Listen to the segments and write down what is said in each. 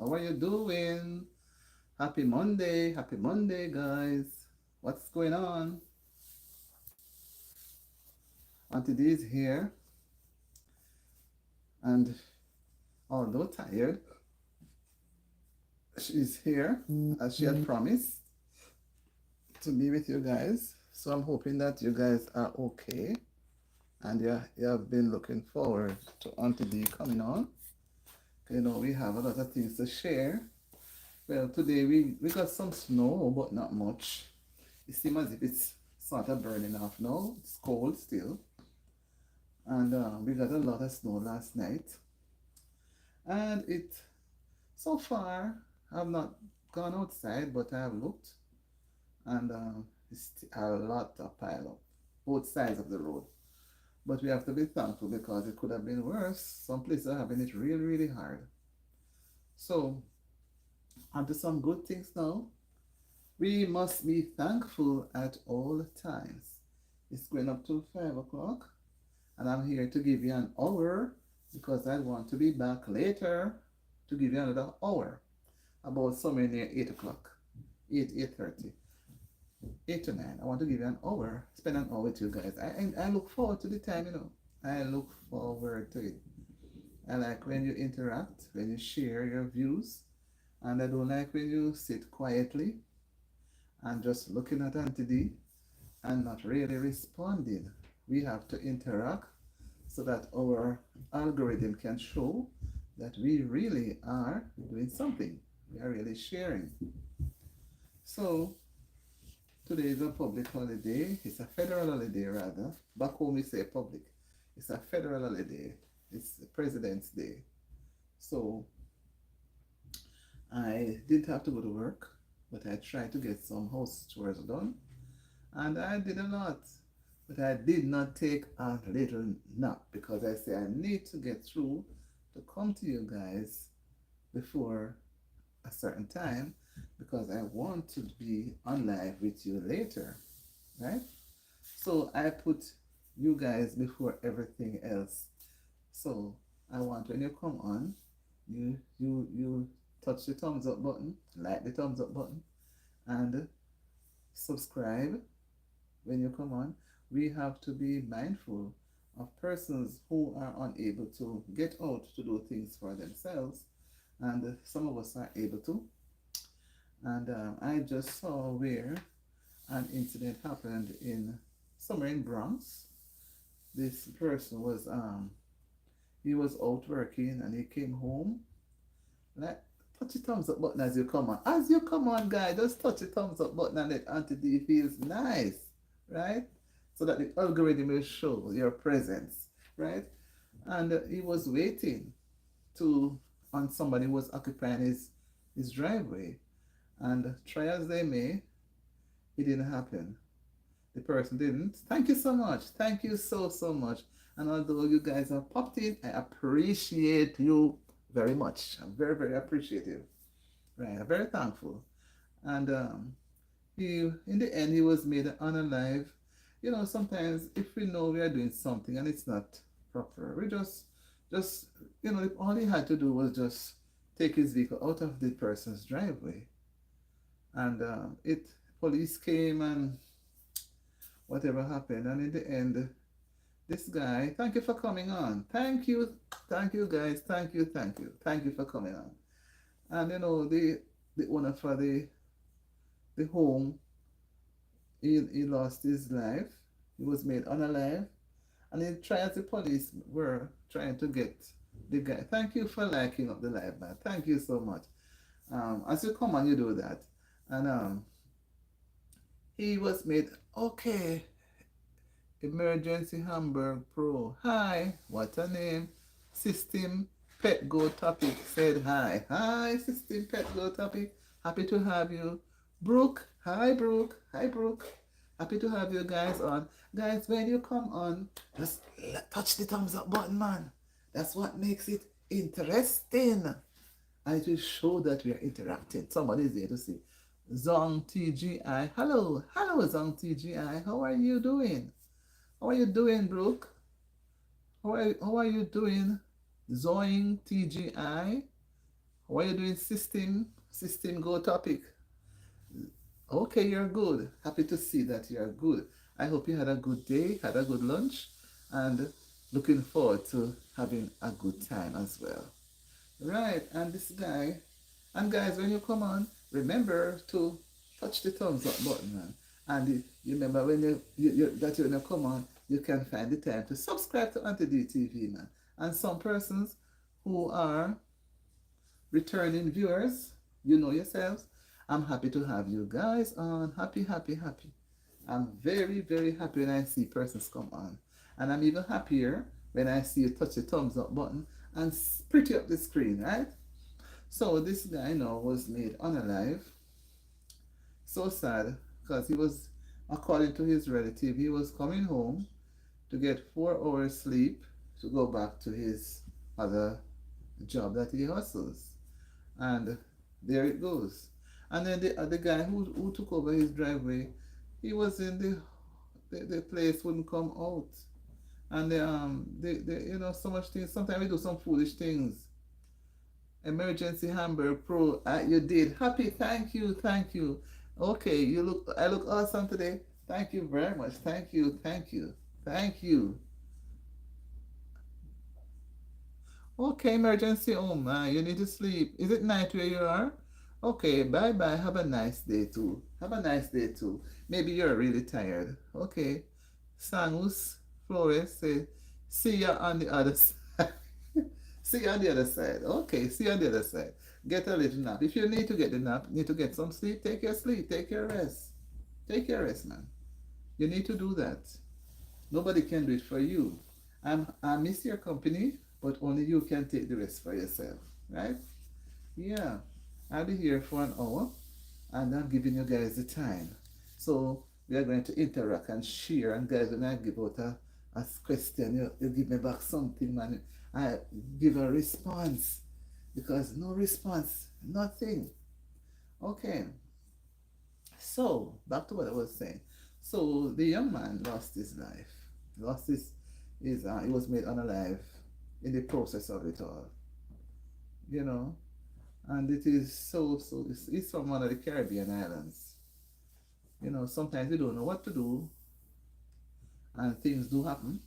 How are you doing? Happy Monday, guys. What's going on? Auntie D is here, and although tired, she's here as she had promised to be with you guys. So I'm hoping that you guys are okay, and you have been looking forward to Auntie D coming on. You know, we have a lot of things to share. Well, today we got some snow, but not much. It seems as if it's sort of burning off now. It's cold still. And we got a lot of snow last night. And so far, I've not gone outside, but I have looked. And it's a lot of pile up, both sides of the road. But we have to be thankful because it could have been worse. Some places are having it really, really hard. So, onto some good things now. We must be thankful at all times. It's going up to 5 o'clock, and I'm here to give you an hour because I want to be back later to give you another hour, about somewhere near 8 o'clock, 8:30, 8 to 9. I want to give you an hour, spend an hour with you guys. I look forward to the time, you know. I look forward to it. I like when you interact, when you share your views, and I don't like when you sit quietly and just looking at Auntie D and not really responding. We have to interact so that our algorithm can show that we really are doing something. We are really sharing. So today is a public holiday. It's a federal holiday rather. Back home we say public. It's a federal holiday. It's President's Day. So I didn't have to go to work, but I tried to get some house chores done. And I did a lot. But I did not take a little nap because I say I need to get through to come to you guys before a certain time because I want to be on live with you later, right? So I put you guys before everything else. So I want when you come on, you touch the thumbs up button, like the thumbs up button, and subscribe when you come on. We have to be mindful of persons who are unable to get out to do things for themselves, and some of us are able to. And I just saw where an incident happened in somewhere in Bronx. This person was he was out working and he came home. Like, touch the thumbs up button as you come on. As you come on, guys, just touch the thumbs up button and let Auntie D feels nice, right? So that the algorithm will show your presence, right? And he was waiting to on somebody who was occupying his driveway. And try as they may, it didn't happen. The person didn't. Thank you so much. Thank you so much. And although you guys have popped in, I appreciate you very much. I'm very appreciative. Right. I'm very thankful. And he in the end he was made unalive. You know, sometimes if we know we are doing something and it's not proper, we just you know, all he had to do was just take his vehicle out of the person's driveway. And it police came and whatever happened. And in the end, this guy, thank you for coming on. Thank you guys, thank you for coming on. And you know, the owner for the home, he lost his life. He was made unalive. And he tried, the police were trying to get the guy. Thank you for liking up the live, man. Thank you so much. As you come on, you do that. And he was made okay. Emergency Hamburg Pro. Hi, what a name. System Pet Go Topic said hi. Hi, System Pet Go Topic. Happy to have you. Brooke. Hi, Brooke. Hi, Brooke. Happy to have you guys on. Guys, when you come on, just touch the thumbs up button, man. That's what makes it interesting. And it will show that we are interacting. Somebody is there to see. Zong TGI. Hello. Hello, Zong TGI. How are you doing? How are you doing, Brooke? How are you doing? Zoing TGI. What are you doing, system? System go topic. Okay, you're good. Happy to see that you're good. I hope you had a good day, had a good lunch, and looking forward to having a good time as well. Right, and this guy, and guys, when you come on, remember to touch the thumbs up button, man. And you remember when that when you come on, you can find the time to subscribe to Auntie D TV, man. And some persons who are returning viewers, you know yourselves. I'm happy to have you guys on. Happy, happy, happy. I'm very, very happy when I see persons come on. And I'm even happier when I see you touch the thumbs up button and pretty up the screen, right? So this guy now was made unalive. So sad because he was, according to his relative, he was coming home to get 4 hours sleep to go back to his other job that he hustles. And there it goes. And then the guy who took over his driveway, he was in the place wouldn't come out. And so much things. Sometimes we do some foolish things. Emergency Hamburg Pro, you did. Happy, thank you, thank you. Okay, I look awesome today. Thank you very much. Thank you, thank you, thank you. Okay, emergency. Oh man, you need to sleep. Is it night where you are? Okay, bye bye. Have a nice day too. Have a nice day too. Maybe you're really tired. Okay. Sangus Flores say, see you on the other side. See you on the other side. Okay, see you on the other side. Get a little nap. If you need to get the nap, need to get some sleep, take your sleep, take your rest. Take your rest, man. You need to do that. Nobody can do it for you. I miss your company, but only you can take the rest for yourself, right? Yeah, I'll be here for an hour, and I'm giving you guys the time. So we are going to interact and share. And guys, when I give out a question, you give me back something, man. I give a response because no response, nothing. Okay. So back to what I was saying. So the young man lost his life. Lost his he was made unalive in the process of it all. You know, and it is it's from one of the Caribbean islands. You know, sometimes you don't know what to do and things do happen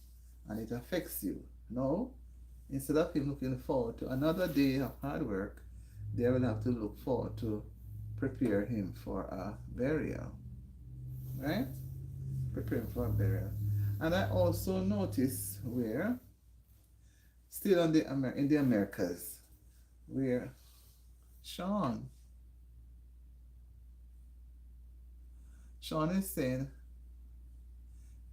and it affects you. No, instead of him looking forward to another day of hard work, they will have to look forward to prepare him for a burial. Right? Prepare him for a burial. And I also notice where, still in the Americas, where Sean is saying,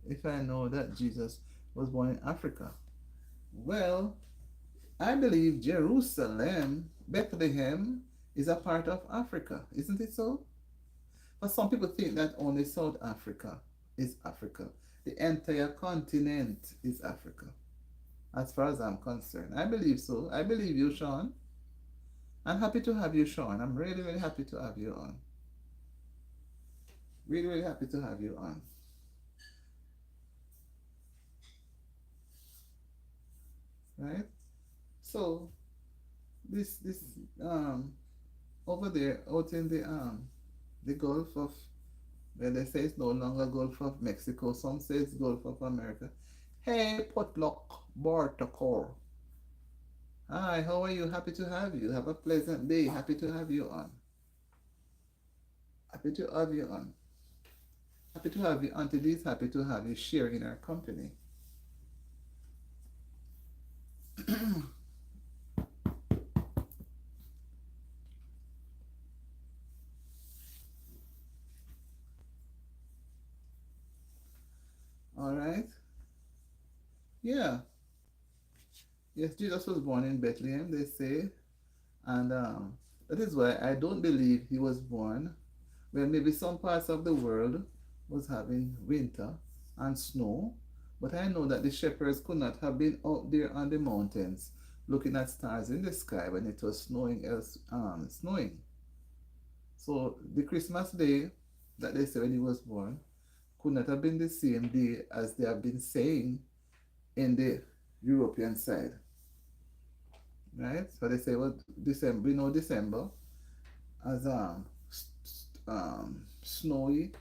if I know that Jesus was born in Africa. Well, I believe Jerusalem, Bethlehem, is a part of Africa, isn't it so? But some people think that only South Africa is Africa. The entire continent is Africa, as far as I'm concerned. I believe so. I believe you, Sean. I'm happy to have you, Sean. I'm really, really happy to have you on. Really, really happy to have you on. Right? So this over there out in the Gulf of, well, they say it's no longer Gulf of Mexico, some say it's Gulf of America. Hey, Potluck Bartacor. Hi, how are you? Happy to have you. Have a pleasant day. Happy to have you on. Happy to have you on. Happy to have you. Auntie D is happy to have you sharing our company. All right. Yeah. Yes, Jesus was born in Bethlehem, they say. And that is why I don't believe he was born when maybe some parts of the world was having winter and snow. But I know that the shepherds could not have been out there on the mountains looking at stars in the sky when it was snowing. So the Christmas day that they say when he was born could not have been the same day as they have been saying in the European side. right? So they say, well, December, we know December as snowy,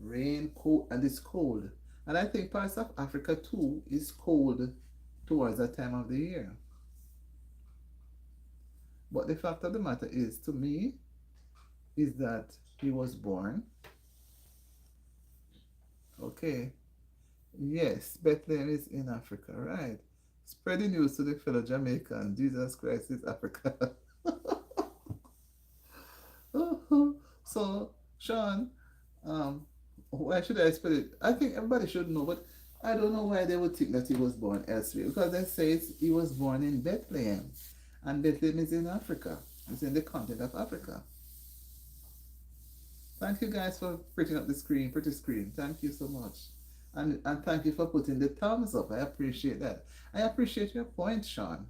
rain, cold, and it's cold. And I think parts of Africa too is cold towards that time of the year. But the fact of the matter is, to me, is that he was born. Okay, yes, Bethlehem is in Africa, right? Spread the news to the fellow Jamaican. Jesus Christ is Africa. So, Sean, um, why should I spell it? I think everybody should know, but I don't know why they would think that he was born elsewhere. Because they say he was born in Bethlehem. And Bethlehem is in Africa. It's in the continent of Africa. Thank you guys for printing up the screen, pretty screen. Thank you so much. And thank you for putting the thumbs up. I appreciate that. I appreciate your point, Sean.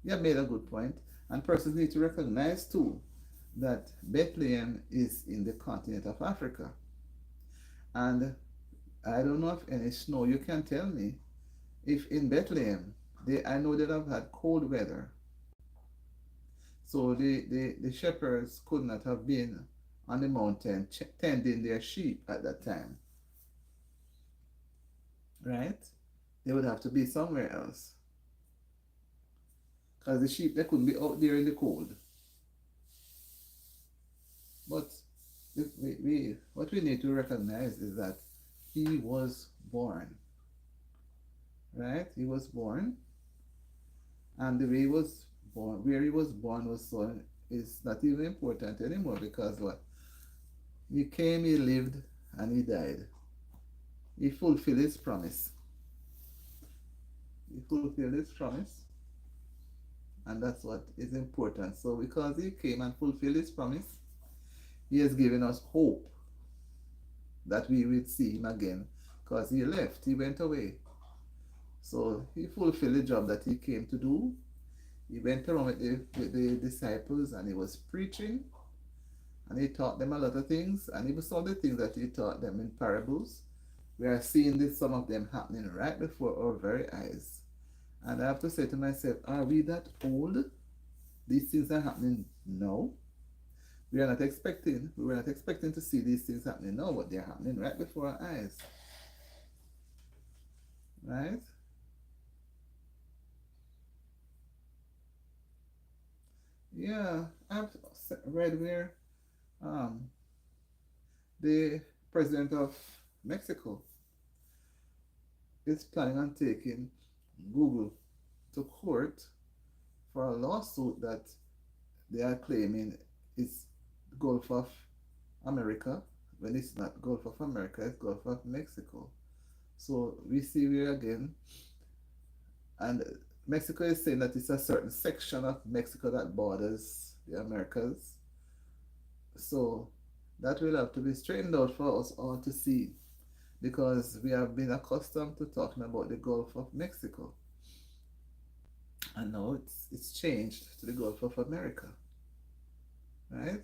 You have made a good point. And persons need to recognize too that Bethlehem is in the continent of Africa. And I don't know if any snow. You can tell me if in Bethlehem, I know that I've had cold weather. So the shepherds could not have been on the mountain tending their sheep at that time, right? They would have to be somewhere else. Because the sheep, they couldn't be out there in the cold. But what we need to recognize is that he was born, right? He was born, and the way he was born, where he was born was so is not even important anymore because what? He came, he lived, and he died. He fulfilled his promise. He fulfilled his promise, and that's what is important. So because he came and fulfilled his promise, he has given us hope that we will see him again because he left, he went away. So he fulfilled the job that he came to do. He went around with the disciples and he was preaching and he taught them a lot of things. And even some of the things that he taught them in parables, we are seeing this, some of them happening right before our very eyes. And I have to say to myself, are we that old? These things are happening now. We were not expecting to see these things happening now, but they're happening right before our eyes. Right? Yeah, I've read where um, the president of Mexico is planning on taking Google to court for a lawsuit that they are claiming is Gulf of America when it's not Gulf of America, it's Gulf of Mexico. So we see where again, and Mexico is saying that it's a certain section of Mexico that borders the Americas. So that will have to be straightened out for us all to see because we have been accustomed to talking about the Gulf of Mexico. And now it's changed to the Gulf of America. Right?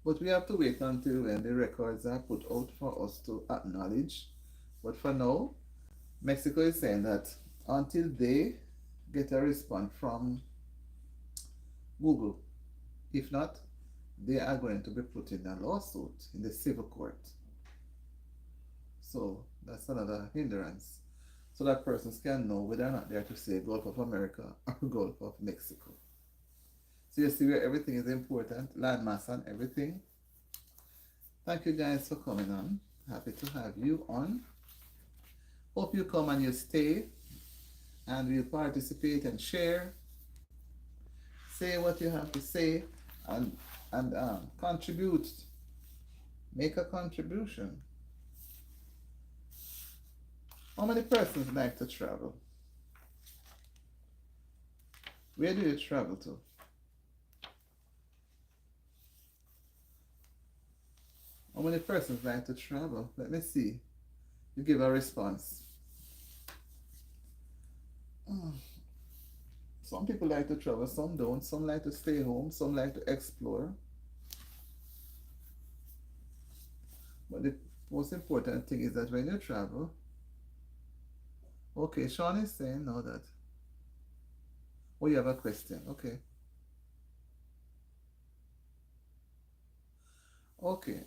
But we have to wait until when the records are put out for us to acknowledge. But for now, Mexico is saying that until they get a response from Google, if not, they are going to be putting a lawsuit in the civil court. So that's another hindrance. So that persons can know whether or not they are to say Gulf of America or Gulf of Mexico. So you see where everything is important, landmass and everything. Thank you guys for coming on. Happy to have you on. Hope you come and you stay and we'll participate and share. Say what you have to say and contribute. Make a contribution. How many persons like to travel? Where do you travel to? How many persons like to travel? Let me see. You give a response. Some people like to travel, some don't. Some like to stay home, some like to explore. But the most important thing is that when you travel, okay, Sean is saying now that. Oh, you have a question. Okay. Okay.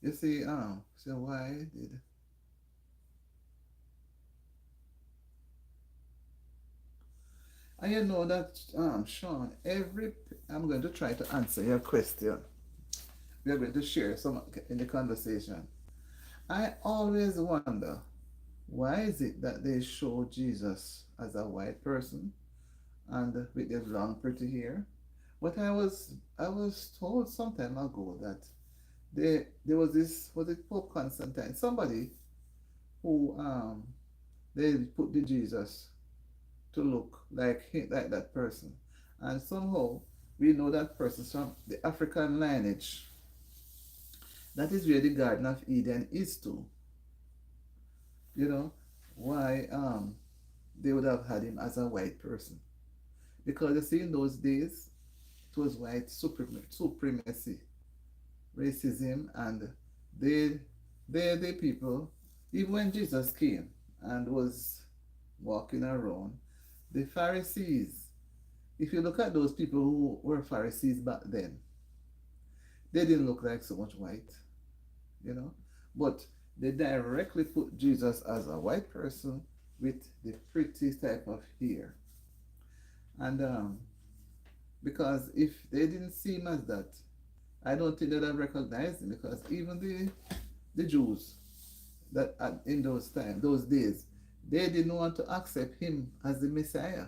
You see, so why did and you know that Sean, I'm going to try to answer your question. We are going to share some in the conversation. I always wonder why is it that they show Jesus as a white person and with the long pretty hair? But I was told some time ago that there was this, was it Pope Constantine, somebody who they put the Jesus to look like that person, and somehow we know that person from the African lineage. That is where the Garden of Eden is too. You know why they would have had him as a white person, because you see in those days it was white supremacy, racism, and they the people, even when Jesus came and was walking around, the Pharisees, if you look at those people who were Pharisees back then, they didn't look like so much white, you know. But they directly put Jesus as a white person with the pretty type of hair. And because if they didn't see him as that, I don't think they'd have recognized him, because even the Jews that in those times, those days, they didn't want to accept him as the Messiah,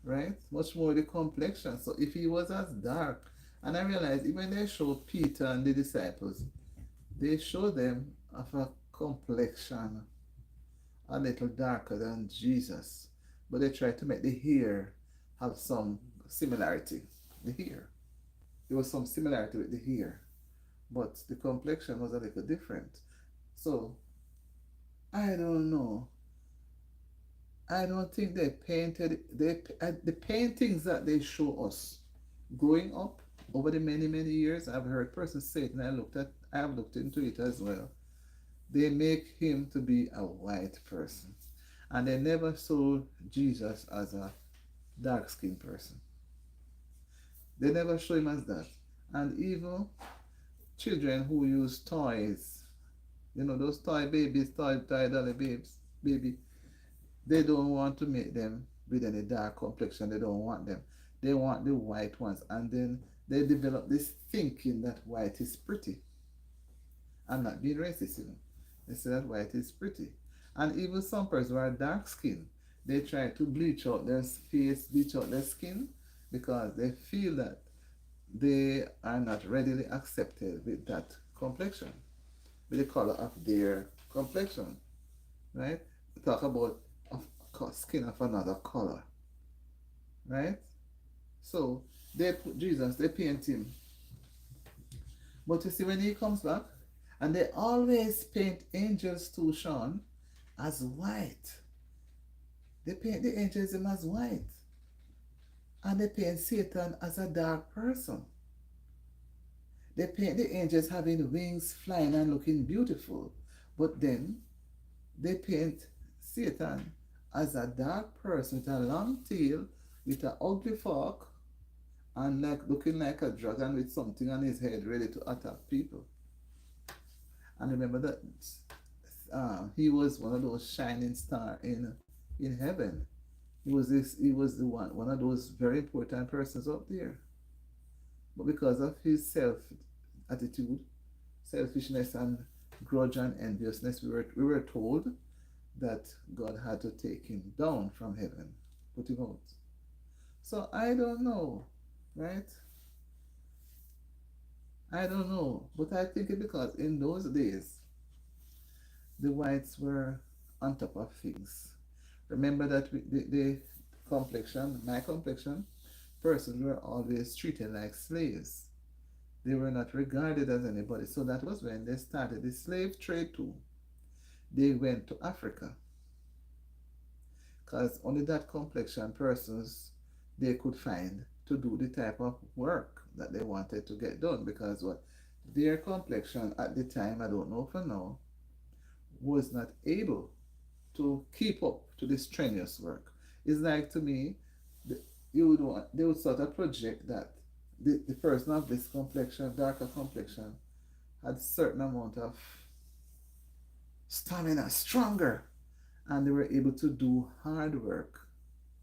right? Much more the complexion. So if he was as dark, and I realized even they showed Peter and the disciples, they showed them of a complexion a little darker than Jesus, but they tried to make the hair have some similarity. The hair, there was some similarity with the hair, but the complexion was a little different. So I don't know. I don't think they painted the paintings that they show us growing up over the many years. I've heard persons say it, and I have looked into it as well. They make him to be a white person, and they never saw Jesus as a dark skinned person. They never show him as that. And even children who use toys, those toy babies, toy dolly babes, baby, they don't want to make them with any dark complexion. They don't want them. They want the white ones. And then they develop this thinking that white is pretty. I'm not being racist, They say that white is pretty. And even some persons who are dark skinned, they try to bleach out their face, bleach out their skin, because they feel that they are not readily accepted with that complexion, with the color of their complexion, right? Talk about skin of another color, right? So they put Jesus, they paint him. But you see, when he comes back, and they always paint angels too, Sean, as white. They paint the angels as white. And they paint Satan as a dark person. They paint the angels having wings, flying and looking beautiful. But then they paint Satan as a dark person with a long tail, with an ugly fork, and looking like a dragon with something on his head ready to attack people. And remember that he was one of those shining stars in heaven. He was the one of those very important persons up there. But because of his attitude, selfishness, and grudge and enviousness, we were told that God had to take him down from heaven, put him out. So I don't know, right? I don't know, but I think it because in those days the whites were on top of things. Remember that the complexion, my complexion, persons were always treated like slaves. They were not regarded as anybody. So that was when they started the slave trade too. They went to Africa, because only that complexion persons they could find to do the type of work that they wanted to get done, because what their complexion at the time, I don't know for now, was not able to keep up to the strenuous work. It's like, to me, they would sort of project that the person of this complexion, darker complexion, had certain amount of stamina, stronger, and they were able to do hard work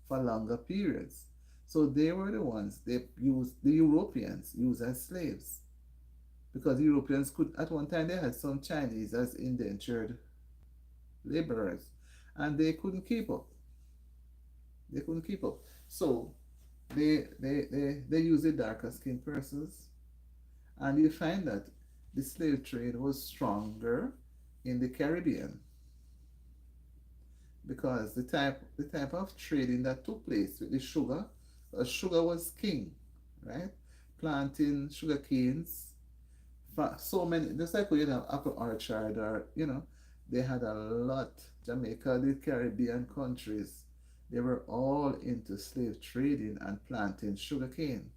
for longer periods. So they were the ones they used, the Europeans used as slaves, because Europeans could, at one time they had some Chinese as indentured laborers, and they couldn't keep up. They couldn't keep up. So they use the darker skinned persons, and you find that the slave trade was stronger in the Caribbean, because the type of trading that took place with the sugar, sugar was king, right? Planting sugar canes, so many, just like when you have apple orchard, or they had a lot. Jamaica, the Caribbean countries, they were all into slave trading and planting sugar cane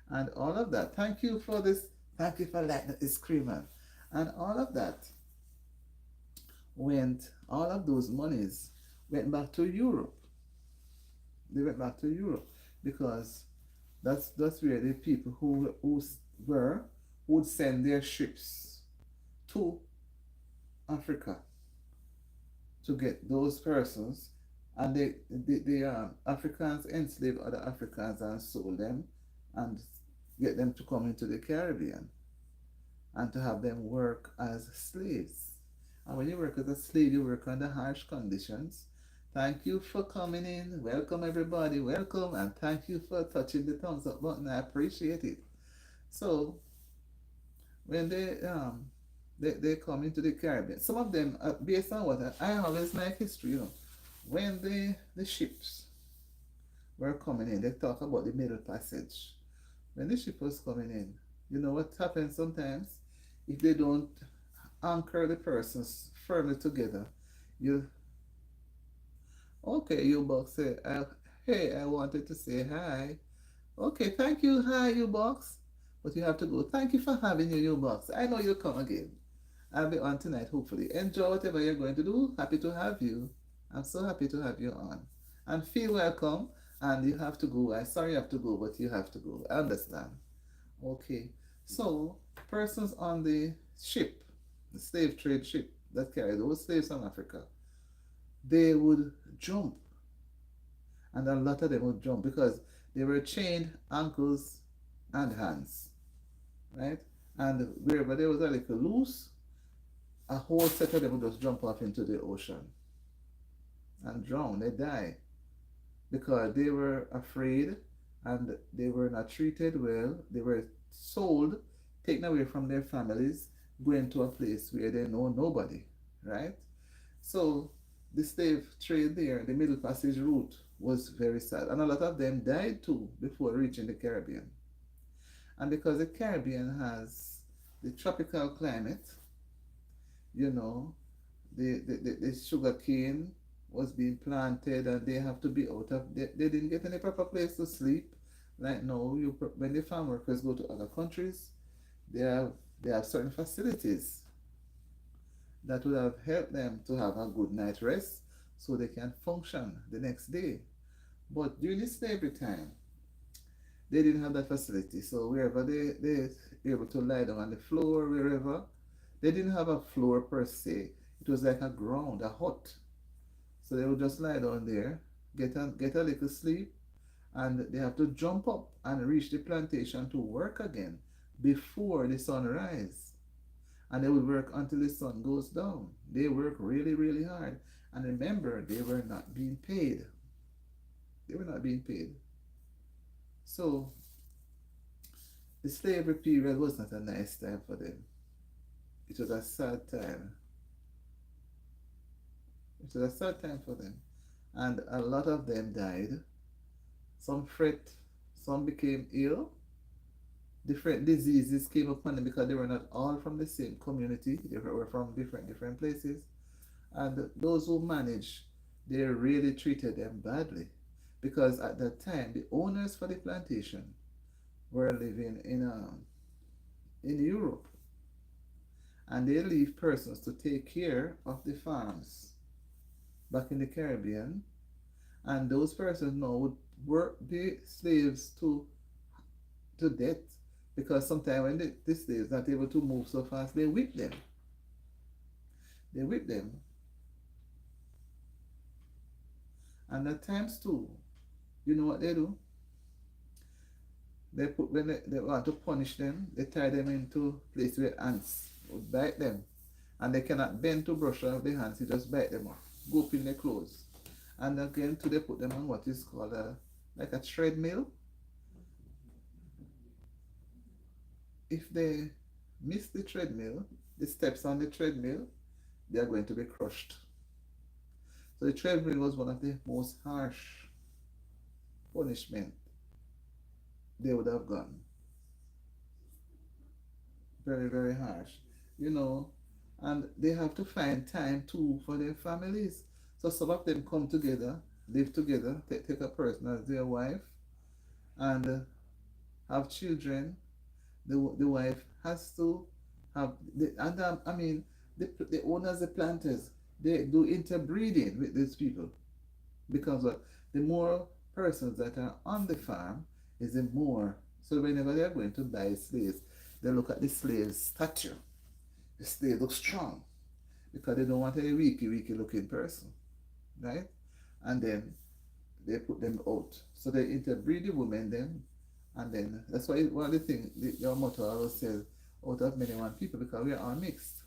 and all of that. Thank you for this. Thank you for lighting the screamer. And all of that all of those monies went back to Europe. They went back to Europe because that's where the people who were would send their ships to Africa to get those persons, and the Africans enslaved other Africans and sold them and get them to come into the Caribbean and to have them work as slaves. And when you work as a slave, you work under harsh conditions. Thank you for coming in. Welcome, everybody. Welcome. And thank you for touching the thumbs up button. I appreciate it. So, when they come into the Caribbean, some of them, based on what I always like history, when the ships were coming in, they talk about the Middle Passage. When the ship was coming in, you know what happens sometimes? If they don't anchor the persons firmly together, you okay, you box say, hey, I wanted to say hi. Okay, thank you, hi, you box. But you have to go. Thank you for having you box. I know you'll come again. I'll be on tonight, hopefully. Enjoy whatever you're going to do. Happy to have you. I'm so happy to have you on. And feel welcome. And you have to go. I'm sorry you have to go, but you have to go. I understand. Okay. So, persons on the ship, the slave trade ship that carried those slaves from Africa, they would jump. And a lot of them would jump because they were chained ankles and hands, right? And wherever there was a little loose, a whole set of them would just jump off into the ocean and drown. They die because they were afraid and they were not treated well. They were sold, taken away from their families, going to a place where they know nobody, right? So the slave trade there, the Middle Passage route, was very sad. And a lot of them died too before reaching the Caribbean. And because the Caribbean has the tropical climate, you know, the sugar cane was being planted and they have to be out of, they didn't get any proper place to sleep. Like now, when the farm workers go to other countries, they have certain facilities that would have helped them to have a good night rest so they can function the next day. But during the slavery time, they didn't have that facility. So wherever they were able to lie down on the floor, wherever, they didn't have a floor per se. It was like a ground, a hut. So they would just lie down there, get a little sleep, and they have to jump up and reach the plantation to work again before the sun rise. And they would work until the sun goes down. They work really, really hard. And remember, they were not being paid. They were not being paid. So the slavery period was not a nice time for them. It was a sad time. It was a sad time for them. And a lot of them died. Some fret, some became ill. Different diseases came upon them because they were not all from the same community. They were from different places. And those who managed, they really treated them badly. Because at that time, the owners for the plantation were living in Europe. And they leave persons to take care of the farms back in the Caribbean. And those persons now work the slaves to death, because sometimes when the slaves not able to move so fast, they whip them. They whip them. And at times too, you know what they do? They put when they want to punish them, they tie them into place where ants would bite them. And they cannot bend to brush off their hands, you just bite them off. Go up in their clothes. And again too, they put them on what is called like a treadmill. If they miss the treadmill, the steps on the treadmill, they are going to be crushed. So the treadmill was one of the most harsh punishment they would have gotten. Very, very harsh. You know, and they have to find time too for their families. So some of them come together, live together, take a person as their wife, and have children. The wife has to have, and I mean, the owners, the planters, they do interbreeding with these people, because the more persons that are on the farm is the more. So whenever they are going to buy slaves, they look at the slave's stature. The slave looks strong because they don't want a weaky looking person, right? And then they put them out. So they interbreed the women then, and then that's why one of the things your motto always says, out of many one people, because we are all mixed.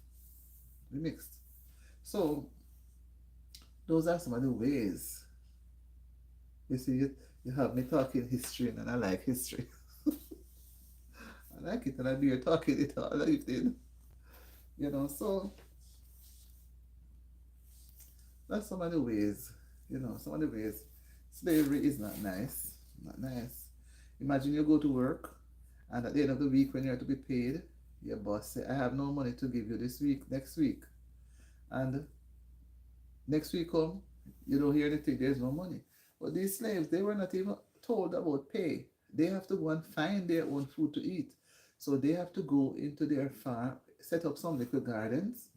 We mixed. So those are some of the ways. You see, you have me talking history, and I like history. I like it, and I do you talking it all evening. So that's some of the ways, some of the ways. Slavery is not nice. Not nice. Imagine you go to work, and at the end of the week when you're to be paid, your boss say, I have no money to give you this week, next week. And next week come, you don't hear anything, there's no money. But these slaves, they were not even told about pay. They have to go and find their own food to eat. So they have to go into their farm, set up some little gardens,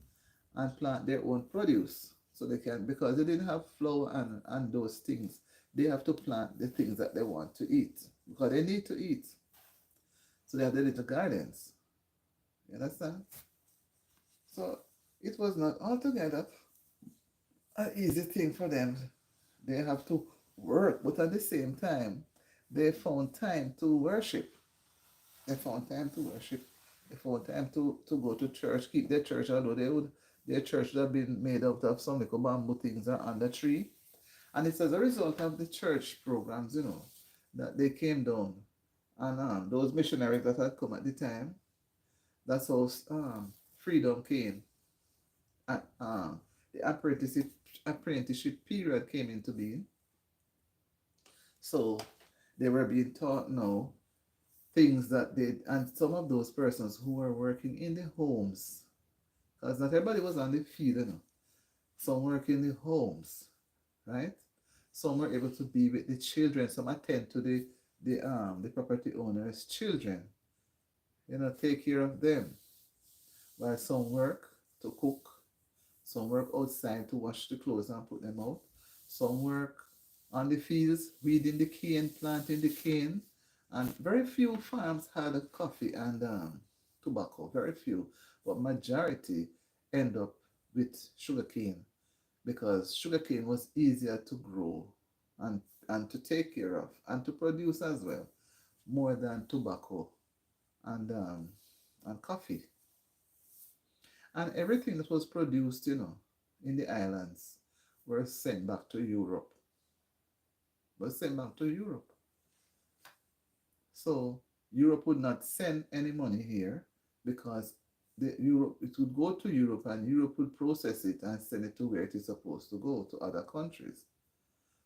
and plant their own produce. So they can, because they didn't have flour and those things, they have to plant the things that they want to eat, because they need to eat. So they have their little gardens. You understand? So it was not altogether an easy thing for them. They have to work, but at the same time, they found time to worship. They found time to worship. They found time to go to church, keep their church, although their church would have been made out of some little bamboo things or under tree. And it's as a result of the church programs, that they came down. And those missionaries that had come at the time, that's how freedom came. And the apprenticeship period came into being. So they were being taught now things that they, and some of those persons who were working in the homes, because not everybody was on the field, some work in the homes, right? Some were able to be with the children, some attend to the property owner's children, take care of them, while some work to cook, some work outside to wash the clothes and put them out, some work on the fields, weeding the cane, planting the cane, and very few farms had coffee and tobacco, very few, but majority end up with sugarcane, because sugarcane was easier to grow and to take care of and to produce as well, more than tobacco and coffee. And everything that was produced, in the islands were sent back to Europe. Was sent back to Europe. So Europe would not send any money here, because it would go to Europe, and Europe would process it and send it to where it is supposed to go, to other countries.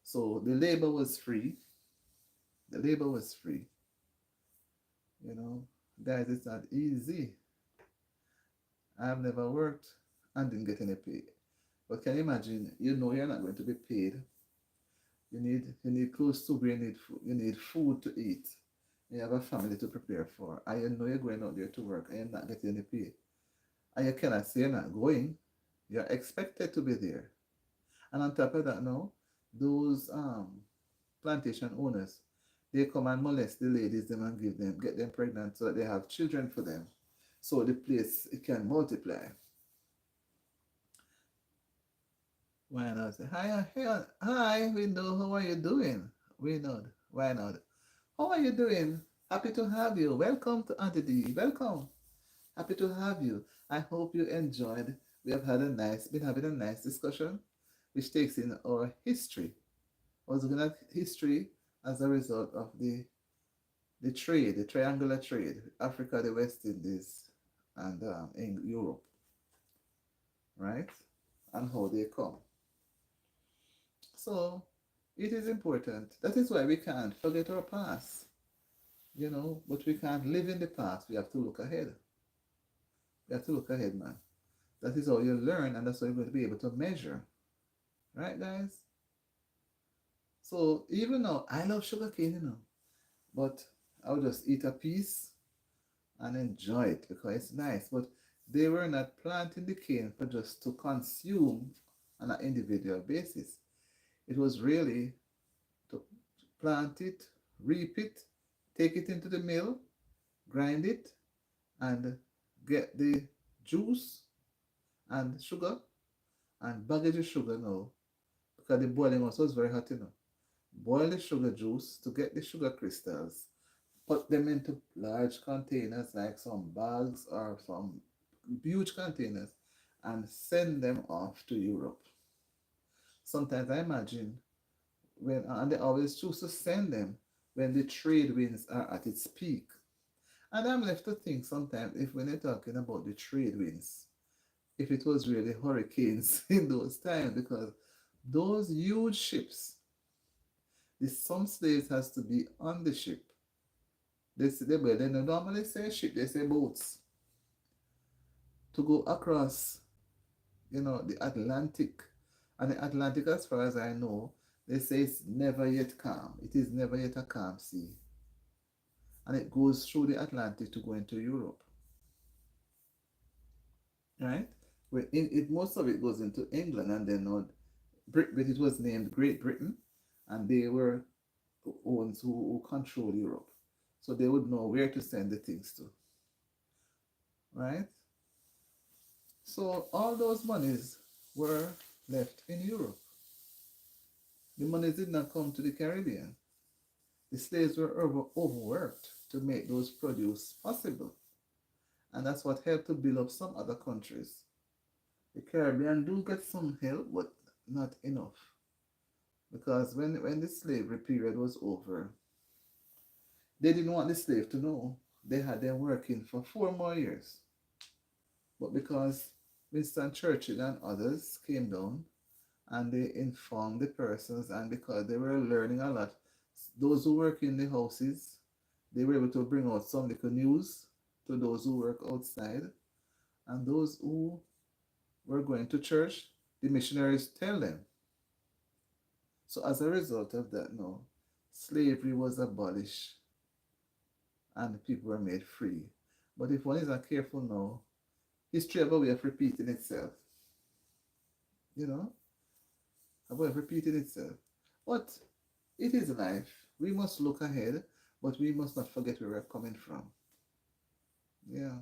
So the labor was free. The labor was free. Guys, it's not easy. I've never worked and didn't get any pay. But can you imagine, you're not going to be paid. You need clothes to wear, you need food to eat. You have a family to prepare for. And you're going out there to work and you're not getting any pay. And you cannot say you're not going. You're expected to be there. And on top of that now, those plantation owners. They come and molest the ladies them and get them pregnant so that they have children for them. So the place it can multiply. Why not? Say, hi, hi, Window, how are you doing? Window, why not? How are you doing? Happy to have you. Welcome to Auntie D. Welcome. Happy to have you. I hope you enjoyed. We have been having a nice discussion, which takes in our history. I was looking at history as a result of the trade, the triangular trade, Africa, the West Indies, and in Europe, right? And how they come. So it is important. That is why we can't forget our past, but we can't live in the past. We have to look ahead. We have to look ahead, man. That is how you learn, and that's how you're going to be able to measure. Right, guys? So even though I love sugarcane, but I'll just eat a piece and enjoy it because it's nice. But they were not planting the cane for just to consume on an individual basis. It was really to plant it, reap it, take it into the mill, grind it, and get the juice and sugar and baggage the sugar now because the boiling also is very hot, Boil the sugar juice to get the sugar crystals, put them into large containers like some bags or some huge containers and send them off to Europe. Sometimes I imagine and they always choose to send them when the trade winds are at its peak. And I'm left to think sometimes if when they're talking about the trade winds, if it was really hurricanes in those times, because those huge ships, some slaves has to be on the ship. They don't normally say ship, they say boats. To go across, the Atlantic. And the Atlantic, as far as I know, they say it's never yet calm. It is never yet a calm sea. And it goes through the Atlantic to go into Europe. Right? Most of it goes into England and then but it was named Great Britain, and they were the ones who control Europe. So they would know where to send the things to. Right? So all those monies were left in Europe. The monies did not come to the Caribbean. The slaves were overworked to make those produce possible. And that's what helped to build up some other countries. The Caribbean do get some help, but not enough. Because when the slavery period was over, they didn't want the slave to know they had them working for 4 more years. But because Winston Churchill and others came down and they informed the persons, and because they were learning a lot, those who work in the houses, they were able to bring out some little news to those who work outside, and those who were going to church, the missionaries tell them. So as a result of that, no, slavery was abolished and people were made free. But if one is not careful now, history have a way of repeating itself. A way of repeating itself. But it is life. We must look ahead, but we must not forget where we're coming from. Yeah.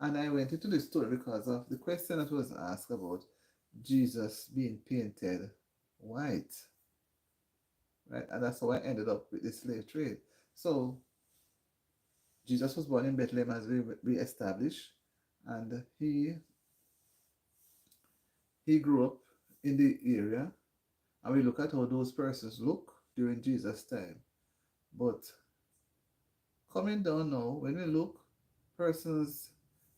And I went into the story because of the question that was asked about Jesus being painted white. Right? And that's how I ended up with the slave trade. So Jesus was born in Bethlehem, as we established, and he grew up in the area, and we look at how those persons look during Jesus' time. But coming down now, when we look, persons,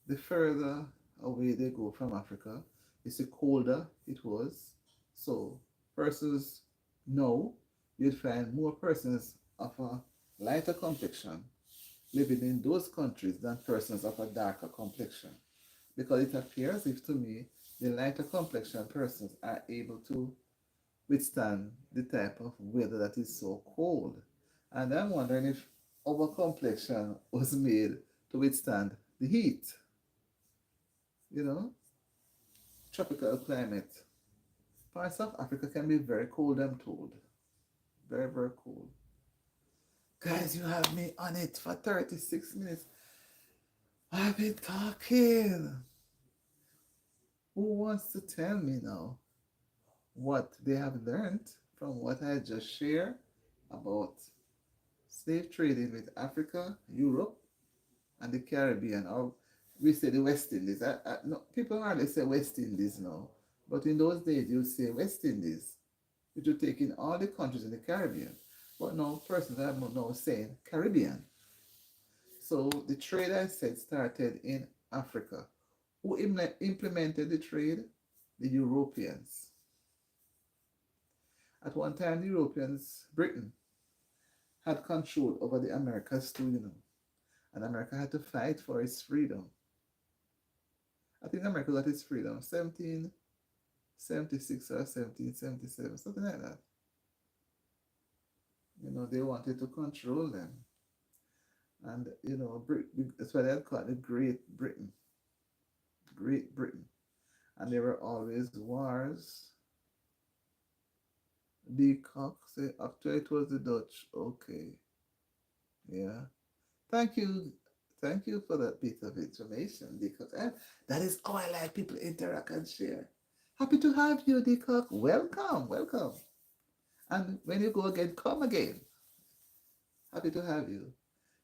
the further away they go from Africa, the colder it was. So persons now, you'd find more persons of a lighter complexion living in those countries than persons of a darker complexion. Because it appears, if to me, the lighter complexion persons are able to withstand the type of weather that is so cold. And I'm wondering if our complexion was made to withstand the heat. Tropical climate. Parts of Africa can be very cold, I'm told. Very, very cool. Guys, you have me on it for 36 minutes. I've been talking. Who wants to tell me now what they have learned from what I just shared about slave trading with Africa, Europe, and the Caribbean? Or we say the West Indies. No, people hardly say West Indies now. But in those days, you would say West Indies, which would take in all the countries in the Caribbean. But now, persons are now saying Caribbean. So the trade I said started in Africa. Who implemented the trade? The Europeans. At one time, the Europeans, Britain, had control over the Americas too, and America had to fight for its freedom. I think America got its freedom 1776 or 1777, something like that. They wanted to control them. And, that's why they called it Great Britain. Great Britain. And there were always wars. The cock say after it was the Dutch. Okay. Yeah. Thank you. Thank you for that bit of information, because that is how I like people interact and share. Happy to have you, Decock. Welcome, welcome. And when you go again, come again. Happy to have you.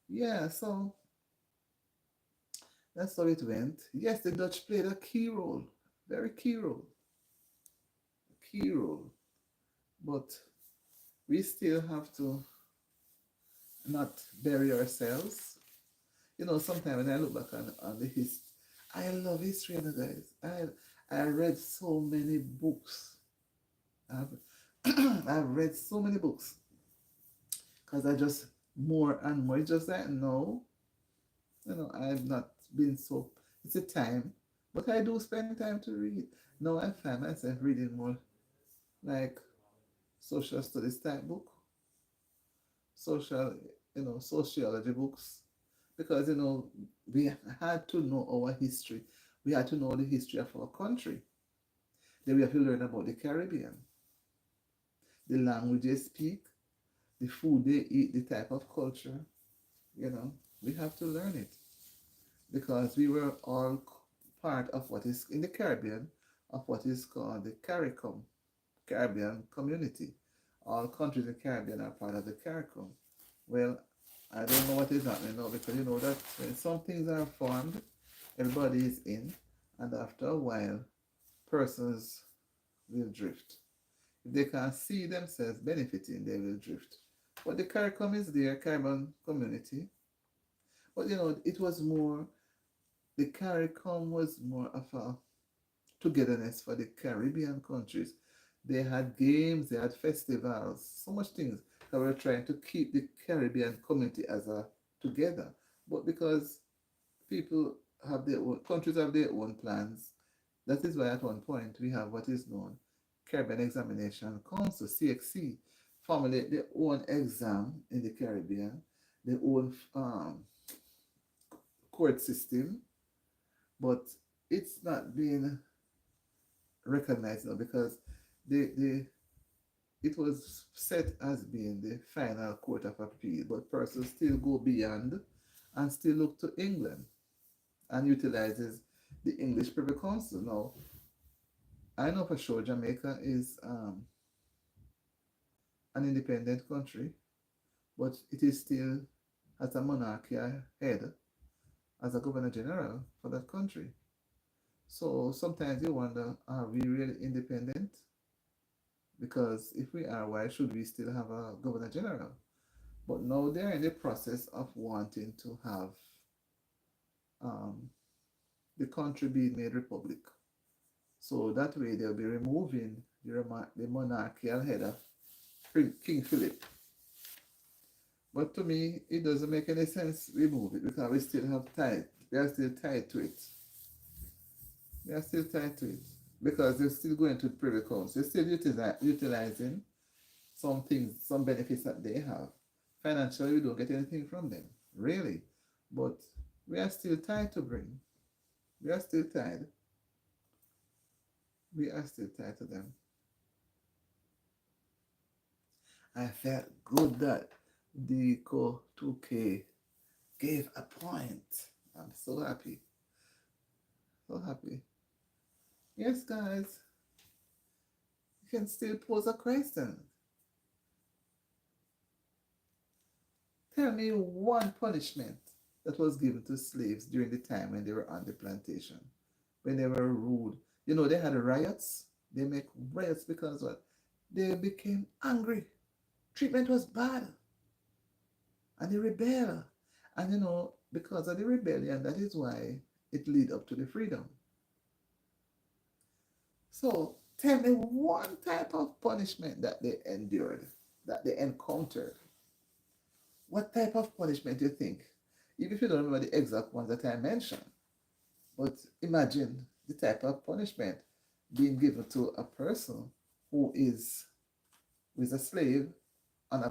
Yeah, so that's how it went. Yes, the Dutch played a key role, very key role, key role. But we still have to not bury ourselves. Sometimes when I look back on the history, I love history, guys. I read so many books. I've read so many books because I just more and more. It's just like no, I've not been so. It's a time, but I do spend time to read. Now I find myself reading more like social studies type book, social, sociology books, because we had to know our history. We had to know the history of our country. Then we have to learn about the Caribbean, the language they speak, the food they eat, the type of culture. We have to learn it because we were all part of what is in the Caribbean, of what is called the CARICOM, Caribbean Community. All countries in the Caribbean are part of the CARICOM. Well, I don't know what is happening now, because you know that when some things are formed, everybody is in, and after a while, persons will drift. If they can't see themselves benefiting, they will drift. But the CARICOM is there, Caribbean Community. But it was more, the CARICOM was more of a togetherness for the Caribbean countries. They had games, they had festivals, so much things that were trying to keep the Caribbean community as a together. But because people have their own, countries have their own plans, that is why at one point we have what is known Caribbean Examination Council, CXC, formulate their own exam in the Caribbean, their own court system, but it's not being recognized now because it was set as being the final court of appeal, but persons still go beyond and still look to England and utilizes the English Privy Council. Now, I know for sure Jamaica is an independent country, but it is still has a monarchical head as a governor general for that country. So sometimes you wonder, are we really independent? Because if we are, why should we still have a governor general? But now they're in the process of wanting to have the country being made republic. So that way they'll be removing the monarchical head of King Philip. But to me, it doesn't make any sense to remove it because we still have tied. We are still tied to it. They are still tied to it because they're still going to the Privy Council. They're still utilizing some things, some benefits that they have. Financially, we don't get anything from them, really. But we are still tied to Britain. We are still tied. We are still tied to them. I felt good that the Co 2K gave a point. I'm so happy. So happy. Yes, guys, you can still pose a question. Tell me one punishment that was given to slaves during the time when they were on the plantation, when they were ruled. You know, they had riots. They make riots because what? They became angry. Treatment was bad, and they rebel. And you know, because of the rebellion, that is why it lead up to the freedom. So tell me one type of punishment that they endured, that they encountered. What type of punishment do you think? Even if you don't remember the exact ones that I mentioned, but imagine the type of punishment being given to a person who is a slave on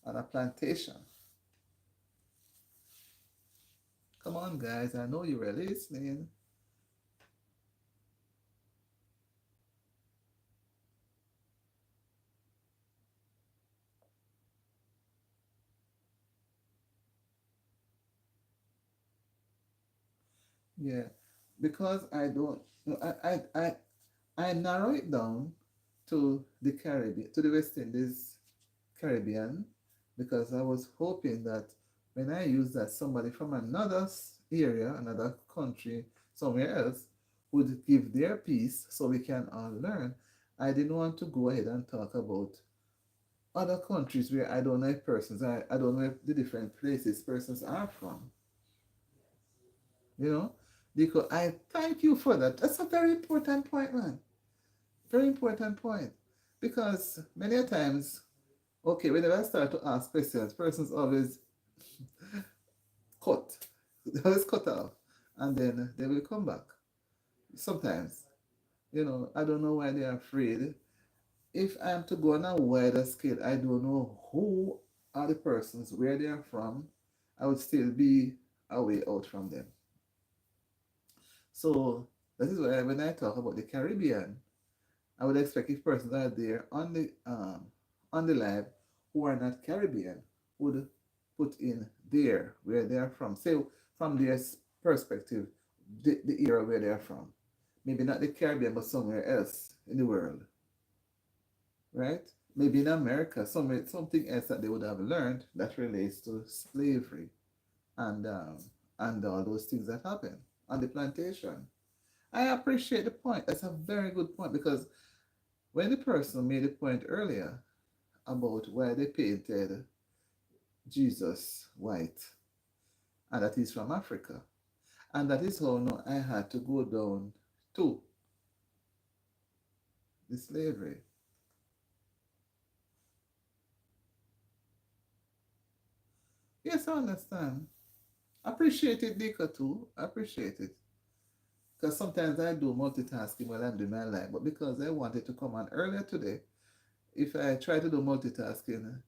a plantation. Come on, guys, I know you were listening. Yeah, because I don't, no, I narrow it down to the Caribbean, to the West Indies Caribbean, because I was hoping that when I use that, somebody from another area, another country, somewhere else, would give their piece so we can all learn. I didn't want to go ahead and talk about other countries where I don't know if persons, I don't know if the different places persons are from, you know? Because I thank you for that. That's a very important point, man. Very important point. Because many a times, okay, whenever I start to ask questions, persons always cut. They always cut off. And then they will come back. Sometimes, you know, I don't know why they're afraid. If I'm to go on a wider scale, I don't know who are the persons, where they are from. I would still be a way out from them. So that is why when I talk about the Caribbean, I would expect if persons are there on the live who are not Caribbean would put in there where they are from. Say from their perspective, the era where they are from. Maybe not the Caribbean, but somewhere else in the world, right? Maybe in America, something else that they would have learned that relates to slavery and um, and all those things that happen on the plantation. I appreciate the point. That's a very good point because when the person made a point earlier about why they painted Jesus white, and that he's from Africa, and that is how now I had to go down to the slavery. Yes, I understand. Appreciate it, Dika, too. Appreciate it. Because sometimes I do multitasking while I'm doing my life, but because I wanted to come on earlier today, if I try to do multitasking,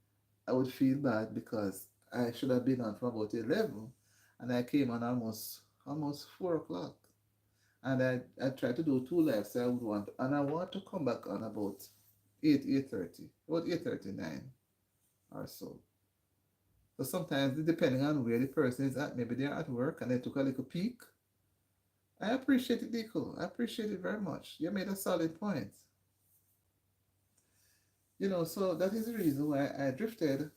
I would feel bad because I should have been on from about 11 and I came on almost 4 o'clock. And I tried to do two lives, so I would want, and I want to come back on about 8:30, about 8:39 or so. So sometimes, depending on where the person is at, maybe they're at work and they took a little peek. I appreciate it, Nico. I appreciate it very much. You made a solid point. You know, so that is the reason why I drifted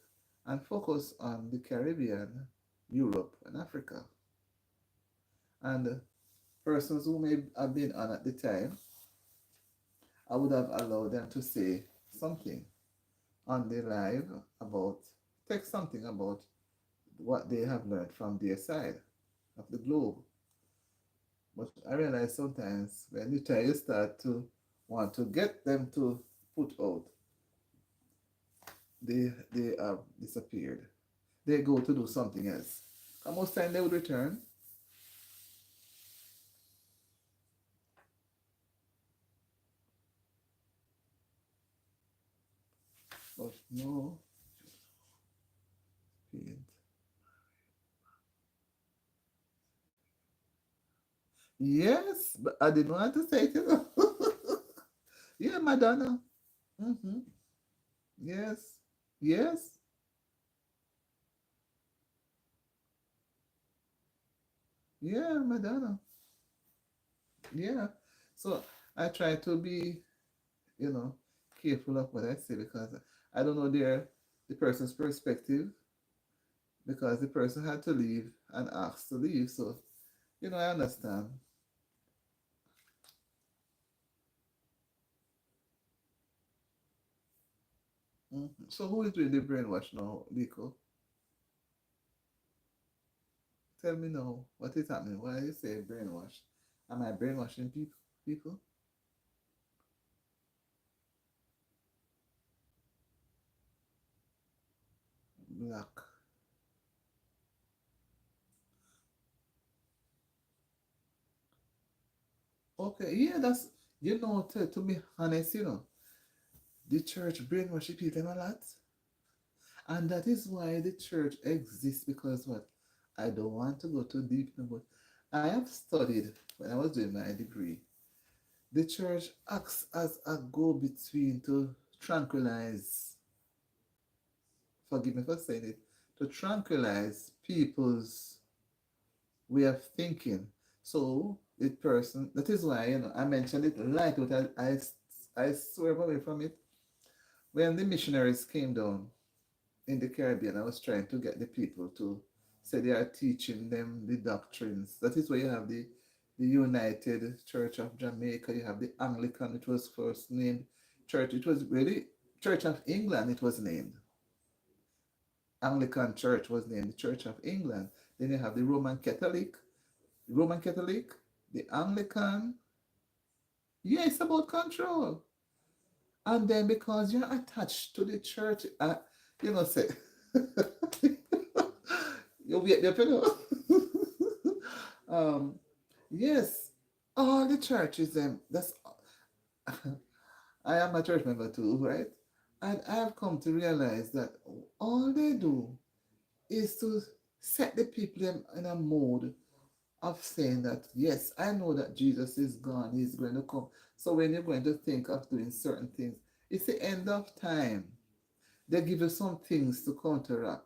and focused on the Caribbean, Europe, and Africa. And persons who may have been on at the time, I would have allowed them to say something on the live about, text something about what they have learned from their side of the globe. But I realize sometimes when you start to want to get them to put out, they have disappeared. They go to do something else. And most time they would return, but no paint. Yes, but I didn't want to say it. You know. Yeah, Madonna. Mm-hmm. Yes. Yes, yeah, Madonna. Yeah. So I try to be, you know, careful of what I say because I don't know the person's perspective because the person had to leave and asked to leave. So, I understand. So who is doing the brainwash now, Liko? Tell me now, what is happening? Why you say brainwash? Am I brainwashing people? Black. Okay, yeah, to be honest, the church brainwash people a lot. And that is why the church exists because what? I don't want to go too deep, but I have studied when I was doing my degree. The church acts as a go between to tranquilize, forgive me for saying it, to tranquilize people's way of thinking. So, the person, that is why, I mentioned it light, but I swerve away from it. When the missionaries came down in the Caribbean, I was trying to get the people to say they are teaching them the doctrines. That is where you have the United Church of Jamaica, you have the Anglican, it was first named church. It was really Church of England, it was named. Anglican Church was named the Church of England. Then you have the Roman Catholic, the Anglican. Yeah, it's about control. And then because you're attached to the church, say, you wait there, um, yes, all the churches, that's, I am a church member too, right? And I have come to realize that all they do is to set the people in a mode of saying that, yes, I know that Jesus is gone, he's going to come. So when you're going to think of doing certain things, it's the end of time. They give you some things to counteract.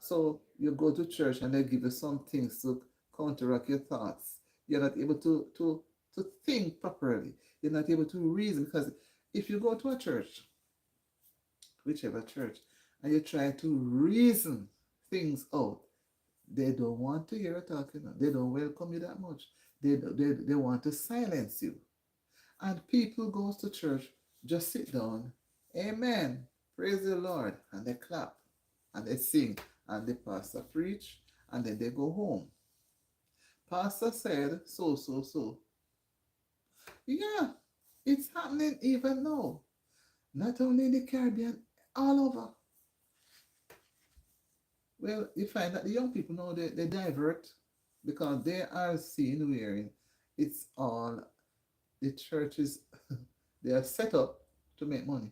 So you go to church and they give you some things to counteract your thoughts. You're not able to think properly. You're not able to reason because if you go to a church, whichever church, and you try to reason things out, they don't want to hear you talking. They don't welcome you that much. They want to silence you. And people goes to church, just sit down, amen, praise the Lord, and they clap, and they sing, and the pastor preach, and then they go home. Pastor said, so, so, so. Yeah, it's happening even now. Not only in the Caribbean, all over. Well, you find that the young people now, they divert because they are seeing where it's all, the churches, they are set up to make money.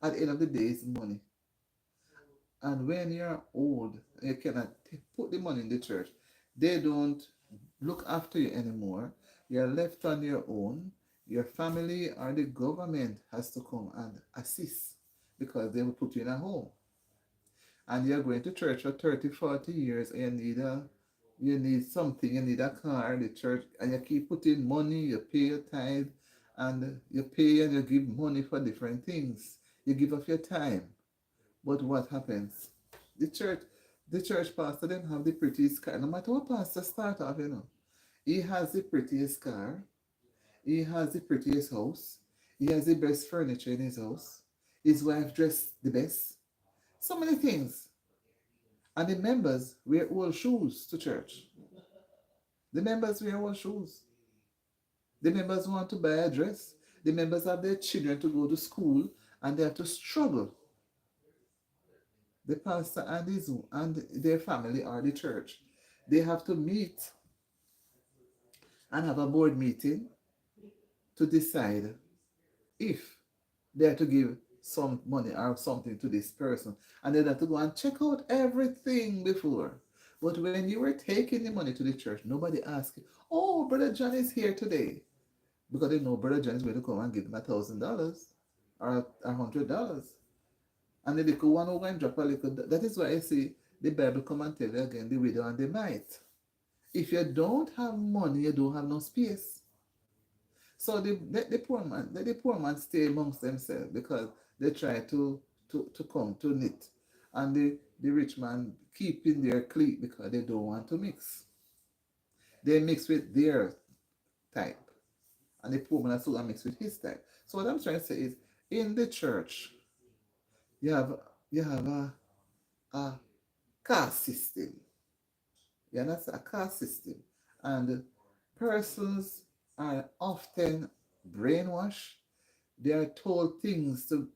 At the end of the day, it's money. And when you're old, you cannot put the money in the church. They don't look after you anymore. You're left on your own. Your family or the government has to come and assist because they will put you in a home. And you're going to church for 30, 40 years and you need something, you need a car, the church, and you keep putting money, you pay your tithe, and you pay and you give money for different things. You give up your time. But what happens? The church, the church pastor didn't have the prettiest car. No matter what pastor start off, he has the prettiest car, he has the prettiest house, he has the best furniture in his house, his wife dressed the best. So many things. And the members wear old shoes to church. The members wear old shoes. The members want to buy a dress. The members have their children to go to school and they have to struggle. The pastor and their family or the church. They have to meet and have a board meeting to decide if they are to give some money or something to this person. And they have to go and check out everything before. But when you were taking the money to the church, nobody asked you, oh, Brother John is here today. Because they know Brother John is going to come and give them $1,000 or $100. And the little one who go and drop a little, that is why I say the Bible come and tell you again, the widow and the mite. If you don't have money, you don't have no space. So the poor man, let the poor man stay amongst themselves because they try to come to knit. And the rich man keep in their clique because they don't want to mix. They mix with their type. And the poor man has to mix with his type. So what I'm trying to say is in the church, you have you have a caste system. Yeah, that's a caste system. And persons are often brainwashed. They are told things to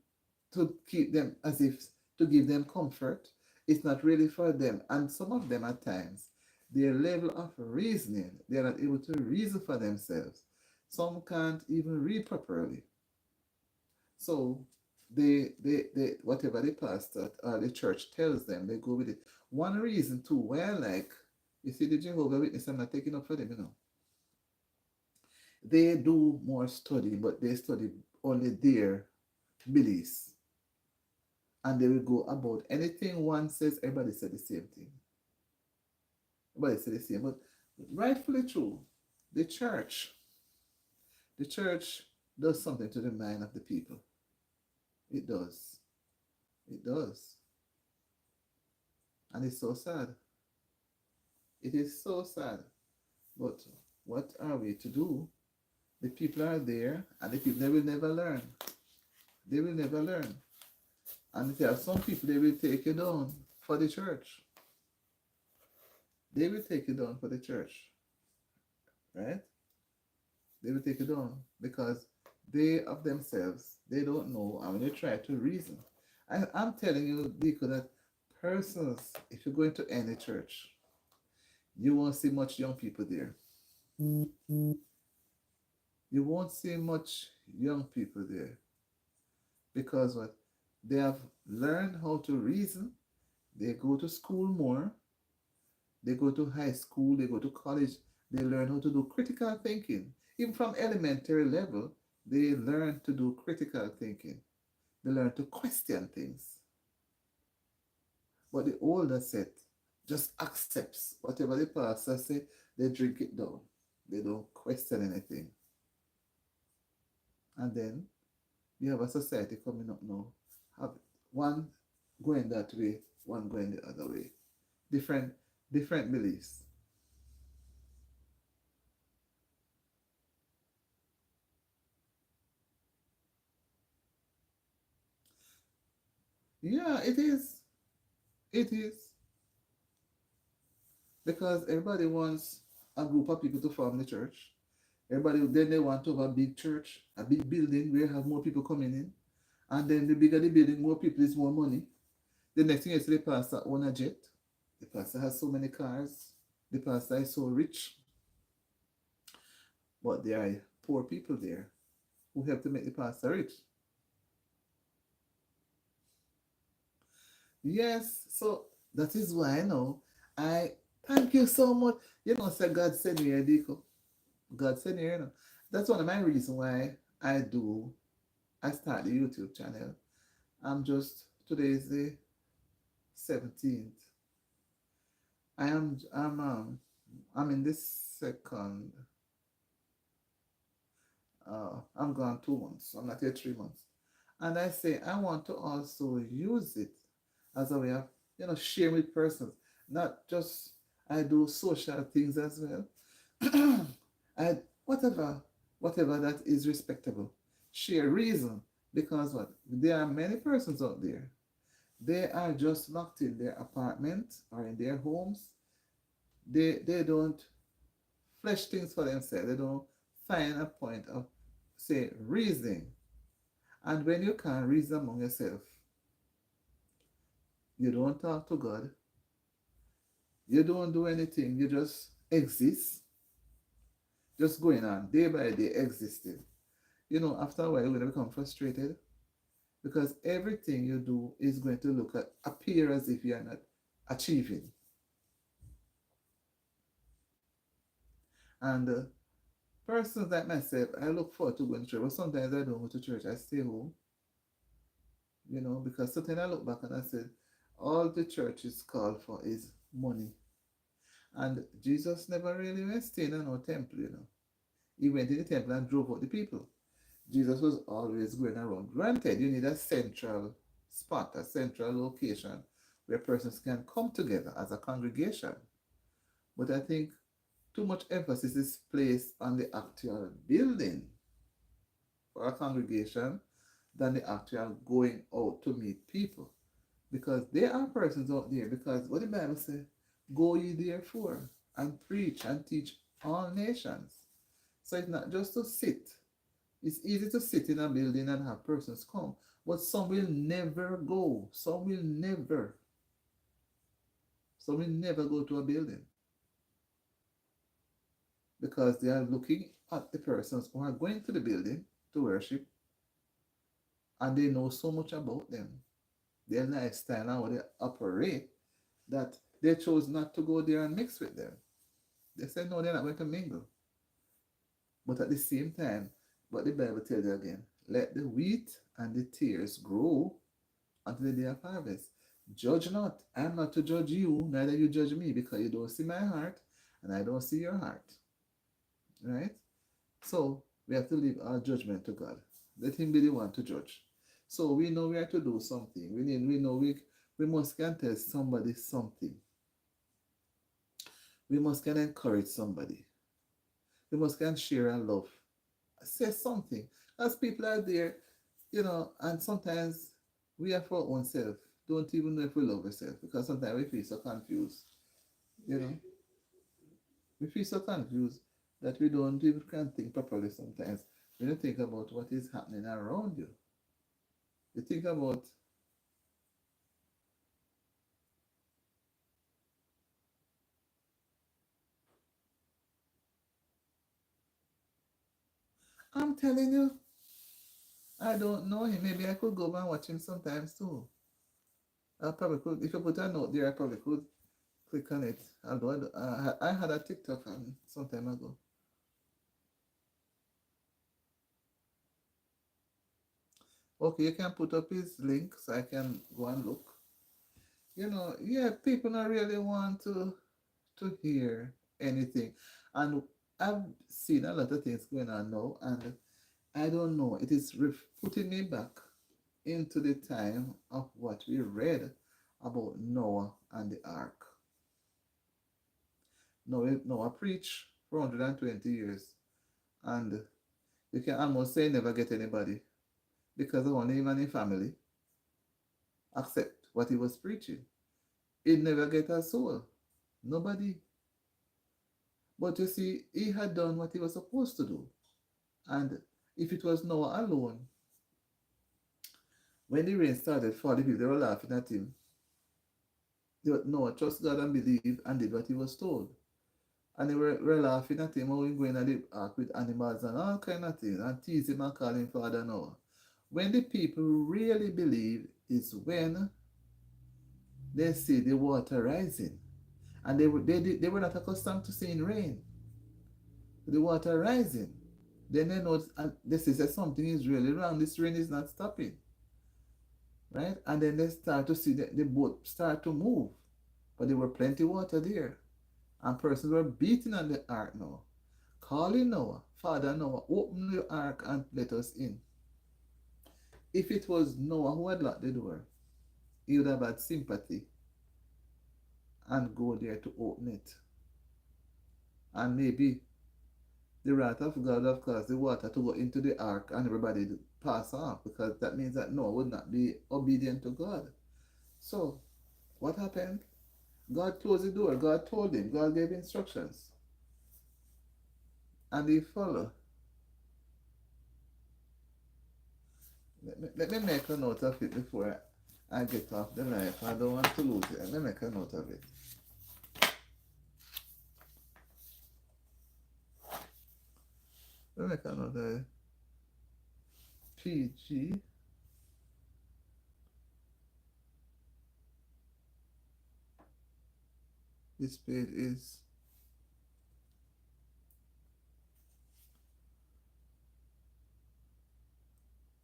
keep them as if to give them comfort. It's not really for them. And some of them at times, their level of reasoning, they're not able to reason for themselves. Some can't even read properly. So they whatever the pastor or the church tells them, they go with it. One reason too, why I like, you see the Jehovah Witness, I'm not taking up for them, They do more study, but they study only their beliefs. And they will go about anything one says, everybody said the same thing. Everybody said the same. But rightfully true, the church, the church does something to the mind of the people. It does. It does. And it's so sad. It is so sad. But what are we to do? The people are there and the people, they will never learn. They will never learn. And if you have some people, they will take you down for the church. They will take you down for the church. Right? They will take you down because they of themselves, they don't know. And when you try to reason, I'm telling you, Deacon, that persons, if you're going to any church, you won't see much young people there. You won't see much young people there because what they have learned how to reason. They go to school more. They go to high school. They go to college. They learn how to do critical thinking. Even from elementary level, they learn to do critical thinking. They learn to question things. But the older set just accepts whatever the pastor say. They drink it down. They don't question anything. And then you have a society coming up now. Have one going that way, one going the other way. Different different beliefs. Yeah, it is. It is. Because everybody wants a group of people to form the church. Everybody then they want to have a big church, a big building where you have more people coming in. And then the bigger the building, more people is more money. The next thing is the pastor own a jet. The pastor has so many cars. The pastor is so rich. But there are poor people there who help to make the pastor rich. Yes, so that is why now I thank you so much. Say God send me here, Deco. God send me here. That's one of my reasons why I start the YouTube channel. Today is the 17th. I'm in this second, I'm gone 2 months. I'm not here 3 months. And I say I want to also use it as a way of, sharing with persons. Not just I do social things as well. I whatever that is respectable. Share reason. Because what? There are many persons out there. They are just locked in their apartment or in their homes. They don't flesh things for themselves. They don't find a point of, say, reasoning. And when you can't reason among yourself, you don't talk to God. You don't do anything. You just exist. Just going on day by day existing. After a while, you're going to become frustrated because everything you do is going to appear as if you're not achieving. And persons like myself, I look forward to going to church, but sometimes I don't go to church. I stay home because sometimes I look back and I said, all the church is called for is money. And Jesus never really went staying in no temple. He went in the temple and drove out the people. Jesus was always going around. Granted, you need a central spot, a central location where persons can come together as a congregation. But I think too much emphasis is placed on the actual building for a congregation than the actual going out to meet people. Because there are persons out there, because what the Bible says, go ye therefore and preach and teach all nations. So it's not just to sit. It's easy to sit in a building and have persons come, but some will never go. Some will never go to a building because they are looking at the persons who are going to the building to worship, and they know so much about them, their lifestyle and how they operate, that they chose not to go there and mix with them. They said no, they're not going to mingle. But at the same time, but the Bible tells you again, let the wheat and the tares grow until the day of harvest. Judge not. I am not to judge you, neither you judge me, because you don't see my heart and I don't see your heart. Right? So we have to leave our judgment to God. Let him be the one to judge. So we know we have to do something. We must can tell somebody something. We must can encourage somebody. We must can share our love. Say something. As people are there, and sometimes we are for our own self. Don't even know if we love ourselves, because sometimes we feel so confused. You know, we feel so confused that we don't even can think properly sometimes. When you think about what is happening around you, you think about I'm telling you, I don't know him. Maybe I could go and watch him sometimes too. I probably could. If you put a note there, I probably could click on it. Although I had a TikTok some time ago. Okay, you can put up his link so I can go and look. Yeah, people not really want to hear anything. And I've seen a lot of things going on now, and I don't know. It is putting me back into the time of what we read about Noah and the ark. Noah preached for 120 years, and you can almost say never get anybody because only him and his family accept what he was preaching. He never get a soul. Nobody. But you see, he had done what he was supposed to do. And if it was Noah alone, when the rain started falling, people they were laughing at him. Noah trust God and believe and did what he was told. And they were laughing at him how he going at the ark with animals and all kind of things and tease him and call him Father Noah. When the people really believe is when they see the water rising. And they were not accustomed to seeing rain. The water rising. Then they know this is that something is really wrong. This rain is not stopping. Right? And then they start to see the boat start to move. But there were plenty water there. And persons were beating on the ark now, calling Noah, Father Noah, open the ark and let us in. If it was Noah who had locked the door, he would have had sympathy and go there to open it. And maybe the wrath of God have caused the water to go into the ark and everybody to pass off, because that means that Noah would not be obedient to God. So, what happened? God closed the door. God told him. God gave instructions. And he followed. Let me make a note of it before I get off the life. I don't want to lose it. Let me make a note of it. Let me make a note of it. PG. This page is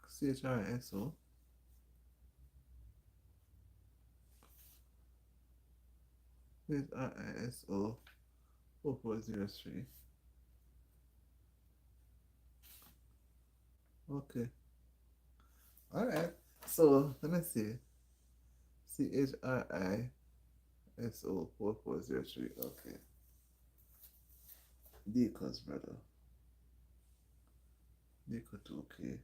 CHRSO. with ISO 4403. Okay. All right. So let me see. CHRISO 4403. Okay. Decos, brother. Deco 2K.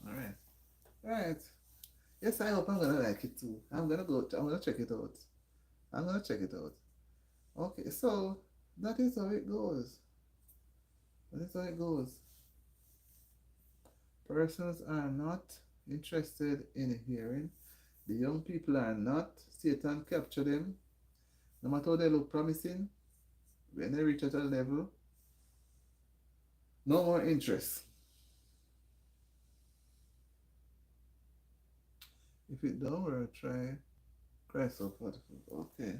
All right. All right. Yes, I hope I'm gonna like it too. I'm gonna check it out. I'm gonna check it out. Okay, so that is how it goes. That is how it goes. Persons are not interested in hearing. The young people are not. Satan capture them. No matter how they look promising, when they reach at a level, no more interest. If it don't work, try Christ so powerful. Okay.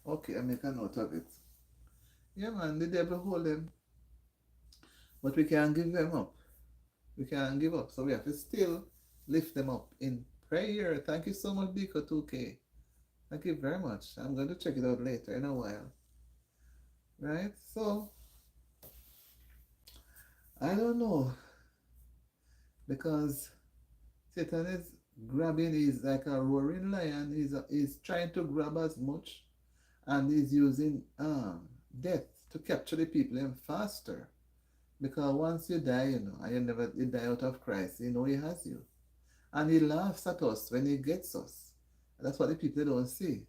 Okay, I make a note of it. Yeah, man, the devil hold them, but we can't give them up. We can't give up. So we have to still lift them up in prayer. Thank you so much, Biko 2K. Thank you very much. I'm going to check it out later in a while. Right? So, I don't know. Because Satan is grabbing, he's like a roaring lion. He's trying to grab as much. And he's using death to capture the people and faster. Because once you die, and you die out of Christ, he has you. And he laughs at us when he gets us. That's what the people don't see.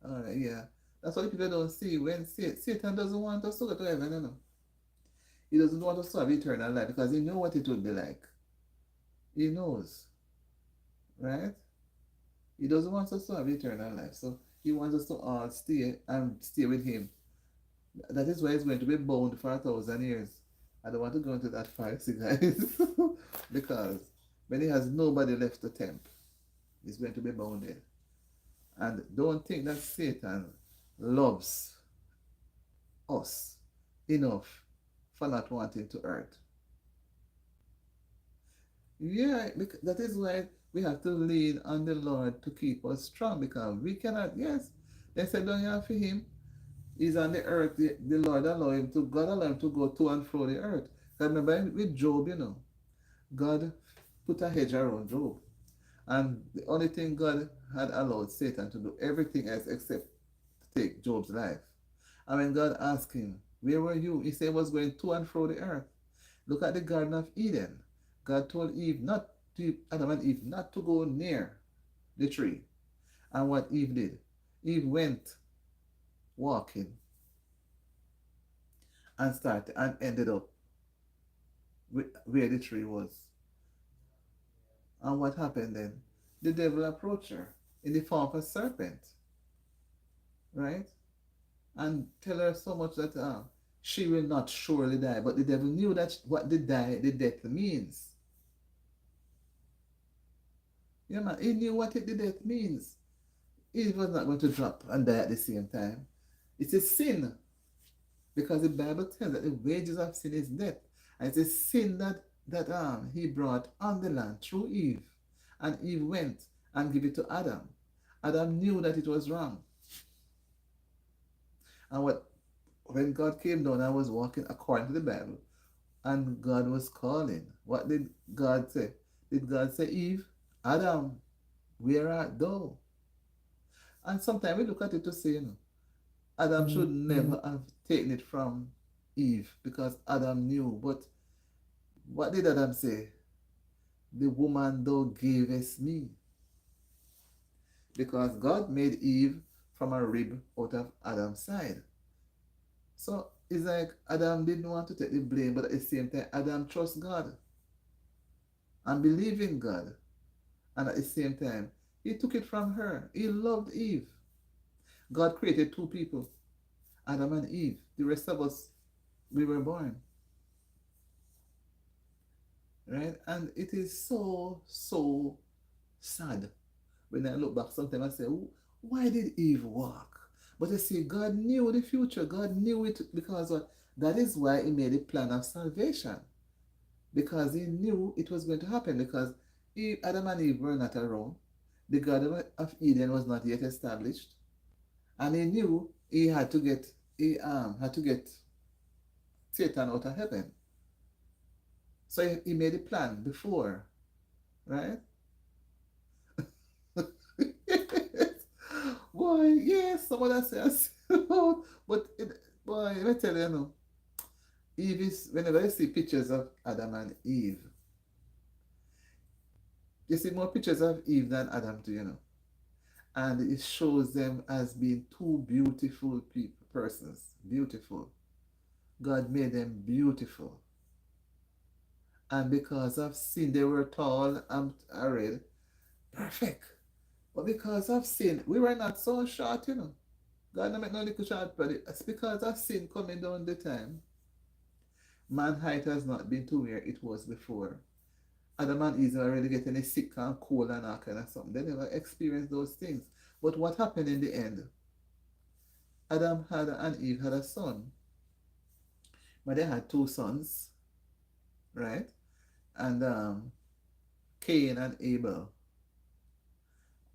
All right, yeah. That's what the people don't see. When Satan doesn't want us to go to heaven. He doesn't want us to have eternal life because he knows what it would be like. He knows, right? He doesn't want us to have eternal life. So he wants us to all stay and stay with him. That is why he's going to be bound for 1,000 years. I don't want to go into that fancy, guys. Because when he has nobody left to tempt, he's going to be bounded. And don't think that Satan loves us enough for not wanting to hurt. Yeah, that is why we have to lean on the Lord to keep us strong because we cannot, yes. They said, don't you have for him? He's on the earth. The Lord God allow him to go to and fro the earth. Because remember with Job, God put a hedge around Job. And the only thing God had allowed Satan to do everything else except to take Job's life. And when God asked him, where were you? He said he was going to and fro the earth. Look at the Garden of Eden. God told Adam and Eve not to go near the tree. And what Eve did? Eve went walking and started and ended up where the tree was. And what happened then? The devil approached her in the form of a serpent, right? And tell her so much that she will not surely die. But the devil knew that what the death means. Yeah, man, he knew what the death means. He was not going to drop and die at the same time. It's a sin because the Bible tells that the wages of sin is death. And it's a sin that he brought on the land through Eve. And Eve went and gave it to Adam. Adam knew that it was wrong. And when God came down and was walking according to the Bible, and God was calling, what did God say? Did God say, Eve, Adam, where art thou? And sometimes we look at it to say, Adam should never have taken it from Eve because Adam knew. But what did Adam say? The woman thou gavest me. Because God made Eve from a rib out of Adam's side. So it's like Adam didn't want to take the blame, but at the same time, Adam trusts God and believed in God. And at the same time, he took it from her. He loved Eve. God created two people, Adam and Eve. The rest of us, we were born, right? And it is so, so sad when I look back sometimes I say, why did Eve walk? But you see, God knew the future. God knew it because what? That is why He made a plan of salvation. Because He knew it was going to happen. Because Adam and Eve were not around. The Garden of Eden was not yet established. And He knew he had to get Satan out of heaven. So he made a plan before, right? Boy, yes, someone that says, but boy, let me tell you, Eve is, whenever you see pictures of Adam and Eve, you see more pictures of Eve than Adam, do you know? And it shows them as being two beautiful persons. Beautiful. God made them beautiful. And because of sin, they were tall and arrayed. Perfect. But because of sin, we were not so short. God not make no little short, but it's because of sin coming down the time. Man height has not been to where it was before. Adam and Eve are really getting a sick and cold and all kind of something. They never experienced those things. But what happened in the end? Adam had and Eve had a son. But they had two sons, right? And Cain and Abel.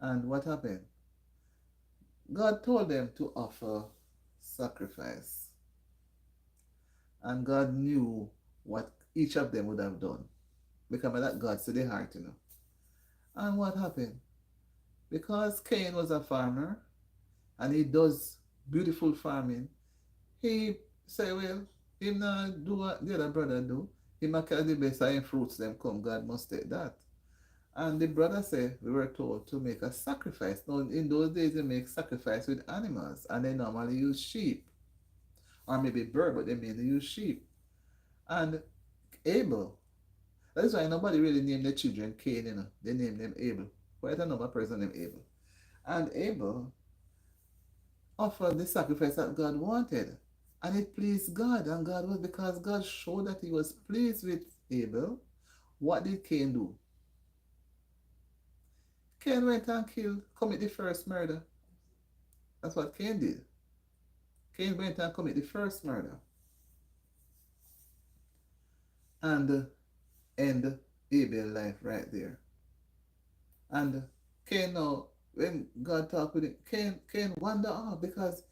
And what happened? God told them to offer sacrifice. And God knew what each of them would have done. Because of that God said the heart. And what happened? Because Cain was a farmer and he does beautiful farming, he say, well, him not do what the other brother do. He might carry the best of him fruits them come. God must take that. And the brother said, we were told to make a sacrifice. Now, in those days, they make sacrifice with animals, and they normally use sheep, or maybe bird, but they mainly use sheep. And Abel, that is why nobody really named their children Cain. They named them Abel. Quite a number of person named Abel. And Abel offered the sacrifice that God wanted. And it pleased God. And God was, because God showed that He was pleased with Abel. What did Cain do? Cain went and commit the first murder. That's what Cain did. Cain went and commit the first murder. And end Abel's life right there. And Cain now, when God talked with him, Cain wander off because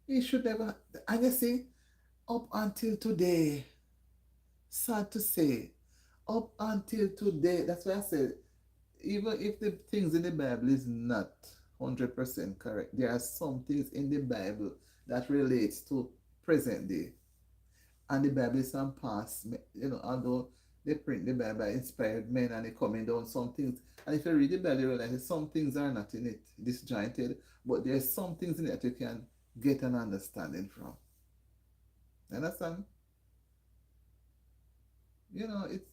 he should never. And you see, up until today, sad to say, up until today, that's why I said, even if the things in the Bible is not 100% correct, there are some things in the Bible that relates to present day. And the Bible is some past, although they print the Bible inspired men and they coming down some things. And if you read the Bible, you realize some things are not in it disjointed, but there's some things in it that you can get an understanding from. Understand? It's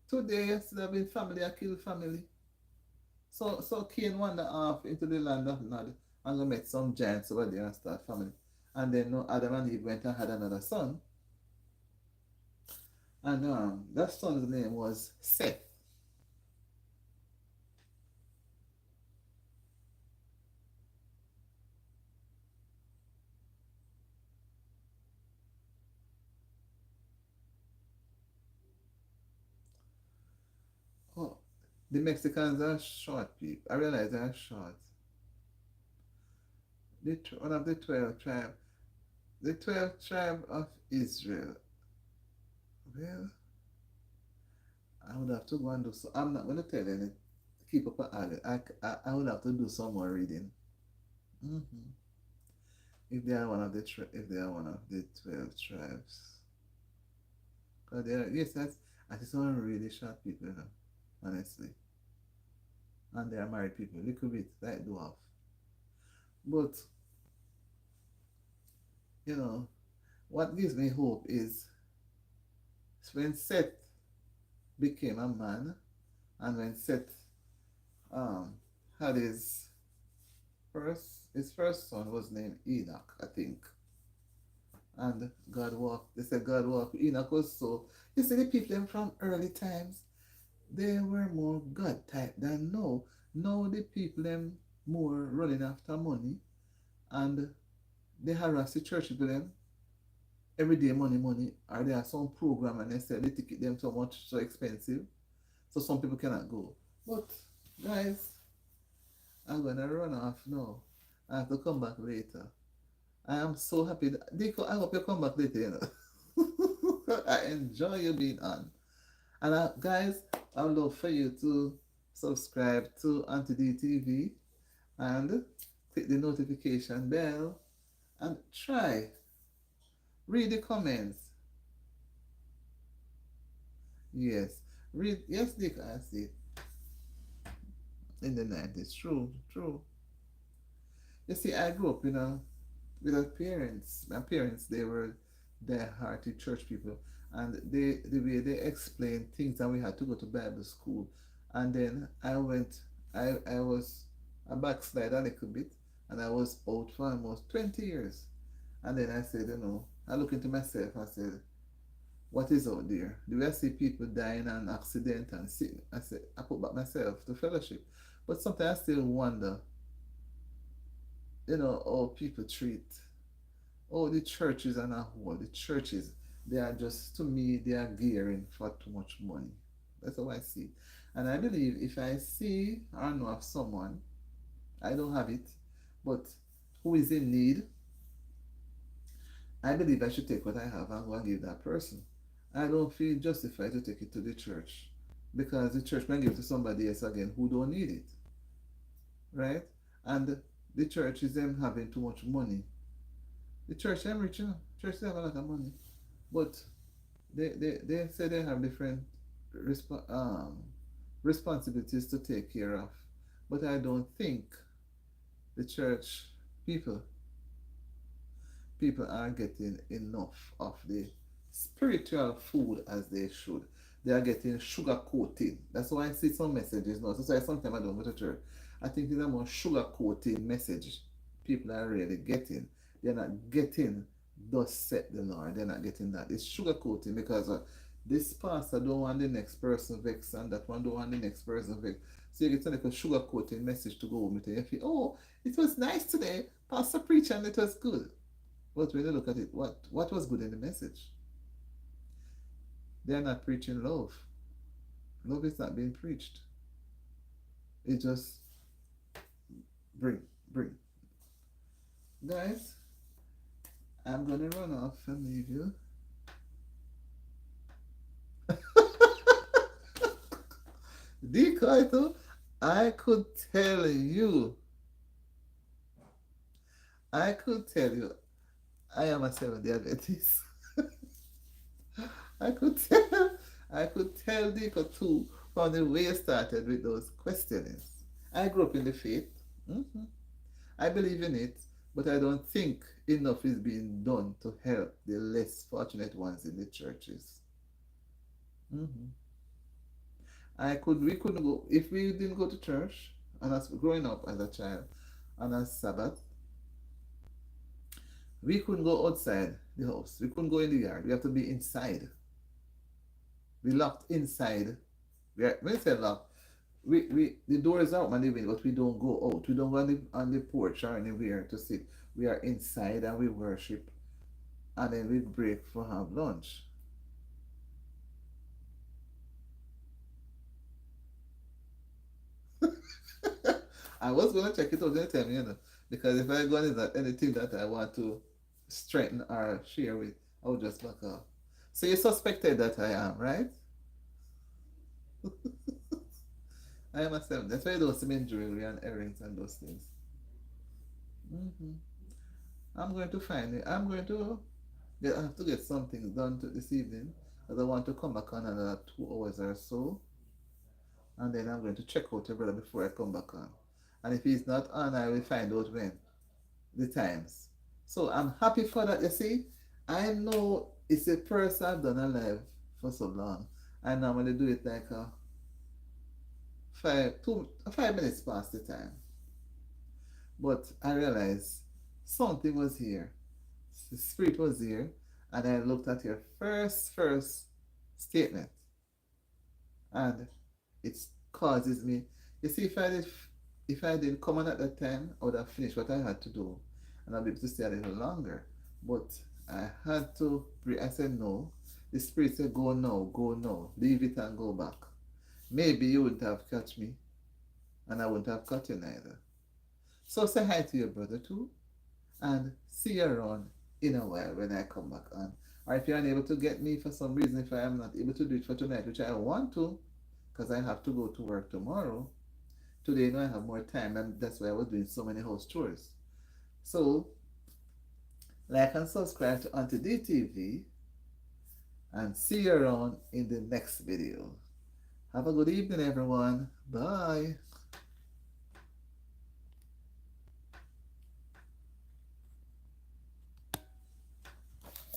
today instead of being family, I kill family. So Cain wander off into the land of Nod and met some giants over there and start family. And then Adam and Eve went and had another son. And that son's name was Seth. Oh, the Mexicans are short people. I realize they are short. One of the 12 tribes. The 12th tribe of Israel. Well, I would have to go and do so. I'm not going to tell you anything. Keep up an eye. I would have to do some more reading. Mm-hmm. If they are one of the 12 tribes. Because they are, yes, I just want really short people, honestly. And they are married people, a little bit like dwarf. But, what gives me hope is when Seth became a man, and when Seth had his first son was named Enoch, I think. And God walked, they said God walked with Enoch also. You see, the people them from early times, they were more God type than now. Now the people them more running after money, and they harass the church people them every day, money, money. Or they have some program and they sell the ticket them so much, so expensive. So some people cannot go. But guys, I'm gonna run off now. I have to come back later. I am so happy. Dico, I hope you come back later, you know. I enjoy you being on. And guys, I would love for you to subscribe to Auntie D TV and click the notification bell and try. Read the comments. Yes. Read, yes, Dick, I see. In the 90s. True, true. You see, I grew up, with our parents. My parents, they were hearty church people, and the way they explained things, and we had to go to Bible school. And then I was a backslide a little bit, and I was out for almost 20 years. And then I said, I look into myself and said, what is out there? Do I see people dying in an accident and sick? I said, I put back myself to fellowship. But sometimes I still wonder, how people treat, the churches and a whole, the churches, they are just, to me, they are gearing for too much money. That's how I see. And I believe if I see or know of someone, I don't have it, but who is in need, I believe I should take what I have and go and give that person. I don't feel justified to take it to the church because the church can give it to somebody else again who don't need it, right? And the church is them having too much money. The church them rich, church they have a lot of money, but they say they have different responsibilities to take care of. But I don't think the church people people are getting enough of the spiritual food as they should. They are getting sugar coating. That's why I see some messages now. That's why sometimes I don't go to church. I think it's a more sugar coating message people are really getting. They're not getting thus said the Lord. They're not getting that. It's sugar coating because this pastor don't want the next person vex and that one don't want the next person vex. So you get like a sugar coating message to go home with. You feel, oh, it was nice today. Pastor preached and it was good. But when you look at it, what was good in the message? They are not preaching love. Love is not being preached. It just bring, bring. Guys, I'm gonna run off and leave you. Decoy too. I could tell you. I could tell you. I am a Seventh-day Adventist. I could tell. I could tell Deco too from the way you started with those questionings. I grew up in the faith. hmm I believe in it, but I don't think enough is being done to help the less fortunate ones in the churches. hmm we couldn't go if we didn't go to church. And as growing up as a child, on a Sabbath, we couldn't go outside the house. We couldn't go in the yard. We have to be inside. We locked inside. When I say locked, the doors are open and the window, but we don't go out. We don't go on the porch or anywhere to sit. We are inside and we worship, and then we break for have lunch. I was gonna check it out anytime, because if I go on that anything that I want to strengthen or share with, I will just back off. So you suspected that I am, right? I am a seven. That's why you don't see me in jewelry and earrings and those things. hmm I'm going to find it. I have to get some things done this evening, because I want to come back on another 2 hours or so, and then I'm going to check out your brother before I come back on. And if he's not on, I will find out when the times. So I'm happy for that. You see, I know it's a person I've done a live for so long. I normally do it like 5 minutes past the time. But I realized something was here. The spirit was here, and I looked at your first statement, and it causes me. You see, if I didn't come on at that time, I would have finished what I had to do, and I'll be able to stay a little longer. But I had to. I said no. The spirit said, go now, leave it and go back. Maybe you wouldn't have catch me, and I wouldn't have caught you neither. So say hi to your brother too, and see you around in a while when I come back on. Or if you're unable to get me for some reason, if I am not able to do it for tonight, which I want to, because I have to go to work tomorrow. Today, I have more time, and that's why I was doing so many house chores. So, like and subscribe to Auntie D TV, and see you around in the next video. Have a good evening, everyone. Bye.